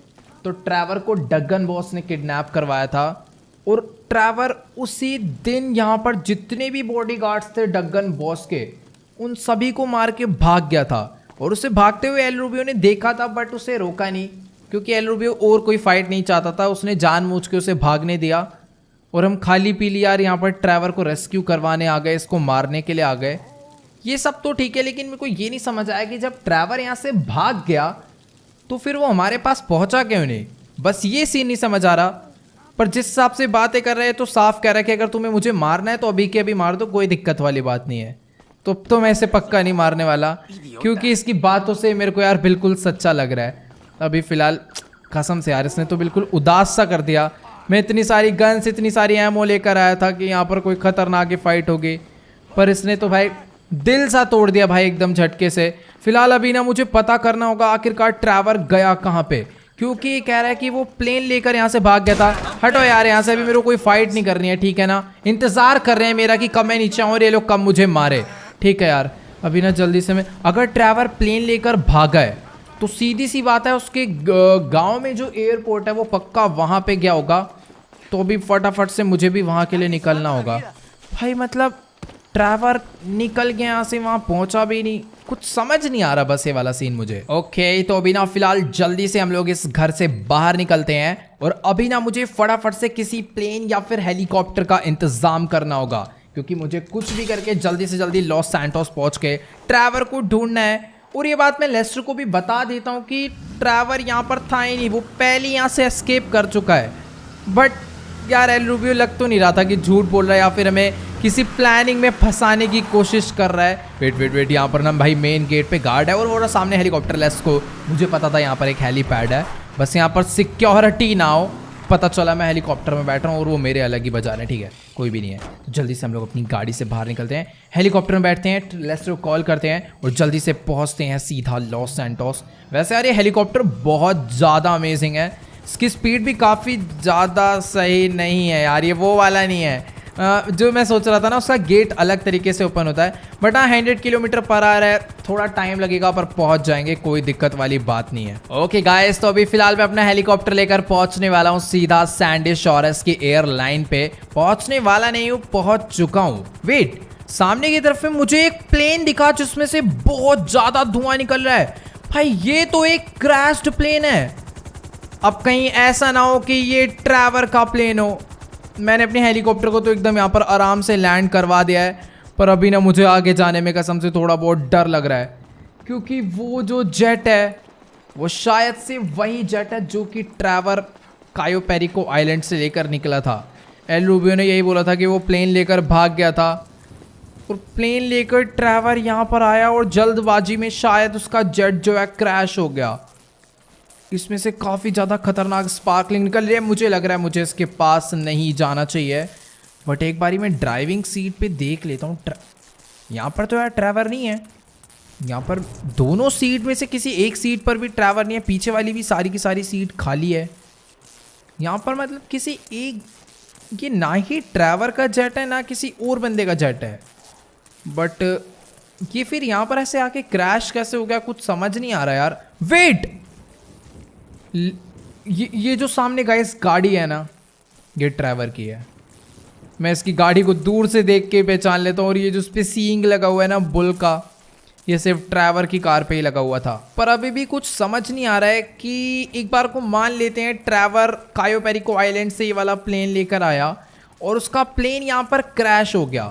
तो ट्रैवर को डगन बॉस ने किडनैप करवाया था और ट्रैवर उसी दिन यहाँ पर जितने भी बॉडीगार्ड्स थे डगन बॉस के उन सभी को मार के भाग गया था। और उसे भागते हुए एल रूबियो ने देखा था, बट उसे रोका नहीं, क्योंकि एल रूबियो और कोई फाइट नहीं चाहता था। उसने जानबूझ के उसे भागने दिया और हम खाली पीली यार यहाँ पर ट्रैवर को रेस्क्यू करवाने आ गए, इसको मारने के लिए आ गए। ये सब तो ठीक है, लेकिन मेरे को ये नहीं समझ आया कि जब ट्रैवर यहाँ से भाग गया तो फिर वो हमारे पास पहुंचा क्यों नहीं। बस ये सीन नहीं समझ आ रहा। पर जिस हिसाब से बातें कर रहे हैं तो साफ कह रहा है कि अगर तुम्हें मुझे मारना है तो अभी के अभी मार दो, कोई दिक्कत वाली बात नहीं है। तो मैं इसे पक्का नहीं मारने वाला, क्योंकि इसकी बातों से मेरे को यार बिल्कुल सच्चा लग रहा है। अभी फिलहाल कसम से यार इसने तो बिल्कुल उदास सा कर दिया। मैं इतनी सारी गन्स, इतनी सारी एमो लेकर आया था कि यहाँ पर कोई खतरनाक फाइट होगी, पर इसने तो भाई दिल सा तोड़ दिया भाई एकदम झटके से। फिलहाल अभी ना मुझे पता करना होगा आखिरकार ट्रैवर गया कहाँ पे, क्योंकि ये कह रहा है कि वो प्लेन लेकर यहाँ से भाग गया था। हटो यार यहाँ से, अभी मेरे को कोई फाइट नहीं करनी है, ठीक है ना। इंतजार कर रहे हैं मेरा कि कब मैं नीचे आऊँ और ये लोग कब मुझे मारे, ठीक है यार। अभी ना जल्दी से मैं, अगर ट्रैवर प्लेन लेकर भागा है तो सीधी सी बात है उसके गाँव में जो एयरपोर्ट है वो पक्का वहाँ पे गया होगा। तो अभी फटाफट से मुझे भी वहाँ के लिए निकलना होगा भाई। मतलब ट्रैवर निकल गया यहाँ से, वहाँ पहुँचा भी नहीं, कुछ समझ नहीं आ रहा बस ये वाला सीन मुझे। ओके तो अभी ना फिलहाल जल्दी से हम लोग इस घर से बाहर निकलते हैं और अभी ना मुझे फटाफट से किसी प्लेन या फिर हेलीकॉप्टर का इंतजाम करना होगा, क्योंकि मुझे कुछ भी करके जल्दी से जल्दी लॉस सैंटोस पहुँच के ट्रैवर को ढूंढना है। और ये बात मैं लेस्टर को भी बता देता हूँ कि ट्रैवर यहाँ पर था ही नहीं, वो पहले यहाँ से एस्केप कर चुका है। बट यार एल रूबियो लग तो नहीं रहा था कि झूठ बोल रहा है या फिर हमें किसी प्लानिंग में फंसाने की कोशिश कर रहा है। वेट यहाँ पर ना भाई मेन गेट पे गार्ड है और वो सामने हेलीकॉप्टर लेस को मुझे पता था यहाँ पर एक हेलीपैड है, बस यहाँ पर सिक्योरिटी ना हो। पता चला मैं हेलीकॉप्टर में बैठ रहा हूँ और वो मेरे अलग ही बजा रहे हैं, ठीक है कोई भी नहीं है। तो जल्दी से हम लोग अपनी गाड़ी से बाहर निकलते हैं, हेलीकॉप्टर में बैठते हैं, लेस्टर को कॉल करते हैं और जल्दी से पहुँचते हैं सीधा लॉस सैंटोस। वैसे यार ये हेलीकॉप्टर बहुत ज़्यादा अमेजिंग है, इसकी स्पीड भी काफ़ी ज़्यादा सही नहीं है यार, ये वो वाला नहीं है जो मैं सोच रहा था ना। उसका गेट अलग तरीके से ओपन होता है, बट हाँ 100 किलोमीटर पर आ रहा है, थोड़ा टाइम लगेगा पर पहुंच जाएंगे, कोई दिक्कत वाली बात नहीं है। ओके गाइस तो अभी फिलहाल मैं अपना हेलीकॉप्टर लेकर पहुंचने वाला हूं सीधा सैंडीशॉरस की एयरलाइन पे। पहुंचने वाला नहीं हूँ, पहुंच चुका हूँ। वेट, सामने की तरफ में मुझे एक प्लेन दिखा जिसमें से बहुत ज्यादा धुआं निकल रहा है। भाई ये तो एक क्रैश्ड प्लेन है, अब कहीं ऐसा ना हो कि ये ट्रैवर का प्लेन हो। मैंने अपने हेलीकॉप्टर को तो एकदम यहाँ पर आराम से लैंड करवा दिया है, पर अभी ना मुझे आगे जाने में कसम से थोड़ा बहुत डर लग रहा है, क्योंकि वो जो जेट है वो शायद से वही जेट है जो कि ट्रैवर कायो पेरिको आइलैंड से लेकर निकला था। एल रूबियो ने यही बोला था कि वो प्लेन लेकर भाग गया था और प्लेन लेकर ट्रैवर यहाँ पर आया और जल्दबाजी में शायद उसका जेट जो है क्रैश हो गया। इसमें से काफ़ी ज़्यादा खतरनाक स्पार्कलिंग निकल रही है, मुझे लग रहा है मुझे इसके पास नहीं जाना चाहिए। बट एक बारी मैं ड्राइविंग सीट पे देख लेता हूँ। यहाँ पर तो यार ट्रैवर नहीं है, यहाँ पर दोनों सीट में से किसी एक सीट पर भी ट्रैवर नहीं है, पीछे वाली भी सारी की सारी सीट खाली है। यहाँ पर मतलब किसी एक, ये ना ही ट्रैवर का जेट है ना किसी और बंदे का जेट है, बट ये फिर यहाँ पर ऐसे आके क्रैश कैसे हो गया कुछ समझ नहीं आ रहा यार। वेट, ये जो सामने गाइस गाड़ी है ना, ये ट्रैवर की है। मैं इसकी गाड़ी को दूर से देख के पहचान लेता हूँ, और ये जो उस पर सींग लगा हुआ है ना बुल का, ये सिर्फ ट्रैवर की कार पे ही लगा हुआ था। पर अभी भी कुछ समझ नहीं आ रहा है कि एक बार को मान लेते हैं ट्रैवर कायो पेरिको आइलैंड से ये वाला प्लेन लेकर आया और उसका प्लेन यहाँ पर क्रैश हो गया,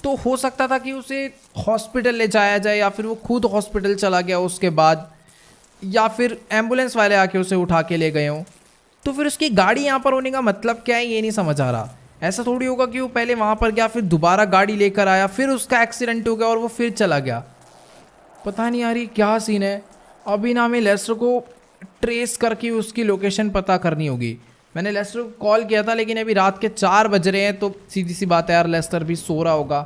तो हो सकता था कि उसे हॉस्पिटल ले जाया जाए या फिर वो खुद हॉस्पिटल चला गया उसके बाद, या फिर एम्बुलेंस वाले आके उसे उठा के ले गए हों। तो फिर उसकी गाड़ी यहाँ पर होने का मतलब क्या है, ये नहीं समझ आ रहा। ऐसा थोड़ी होगा कि वो पहले वहाँ पर गया फिर दोबारा गाड़ी लेकर आया, फिर उसका एक्सीडेंट हो गया और वो फिर चला गया। पता नहीं यार ये क्या सीन है। अभी ना हमें लेस्टर को ट्रेस करके उसकी लोकेशन पता करनी होगी। मैंने लेस्टर को कॉल किया था, लेकिन अभी रात के 4 बज रहे हैं, तो सीधी सी बात है यार लेस्टर भी सो रहा होगा।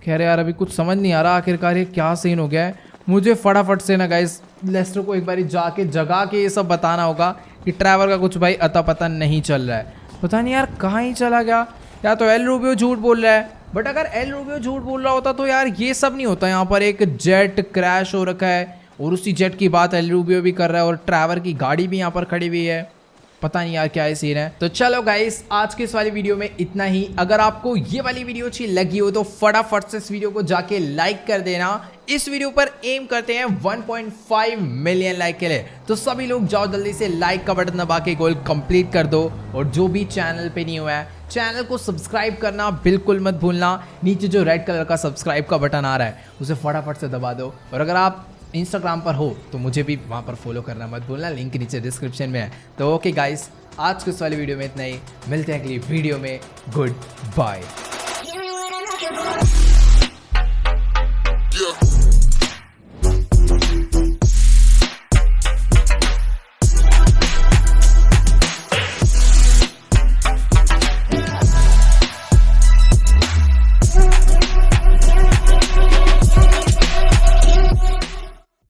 कह रहे यार अभी कुछ समझ नहीं आ रहा आखिरकार ये क्या सीन हो गया है। मुझे फटाफट से ना गाइस लेस्टर को एक बारी जाके जगा के ये सब बताना होगा कि ट्रैवर का कुछ भाई अता पता नहीं चल रहा है। पता नहीं यार कहाँ ही चला गया, या तो एल रूबियो झूठ बोल रहा है। बट अगर एल रूबियो झूठ बोल रहा होता तो यार ये सब नहीं होता। यहाँ पर एक जेट क्रैश हो रखा है और उसी जेट की बात एल रूबियो भी कर रहा है और ट्रैवर की गाड़ी भी यहाँ पर खड़ी हुई है। पता नहीं यार क्या ही सीन है। तो चलो गाइस आज के इस वाली वीडियो में इतना ही। अगर आपको ये वाली वीडियो अच्छी लगी हो तो फटाफट से इस वीडियो को जाके लाइक कर देना। इस वीडियो पर एम करते हैं 1.5 मिलियन लाइक के लिए, तो सभी लोग जाओ जल्दी से लाइक का बटन दबा के गोल कंप्लीट कर दो। और जो भी चैनल पे नहीं हुआ है चैनल को सब्सक्राइब करना बिल्कुल मत भूलना। नीचे जो रेड कलर का सब्सक्राइब का बटन आ रहा है उसे फटाफट से दबा दो। और अगर आप इंस्टाग्राम पर हो तो मुझे भी वहाँ पर फॉलो करना मत भूलना, लिंक नीचे डिस्क्रिप्शन में है। तो ओके गाइस आज के इस वाली वीडियो में इतना ही, मिलते हैं अगली वीडियो में। Good bye.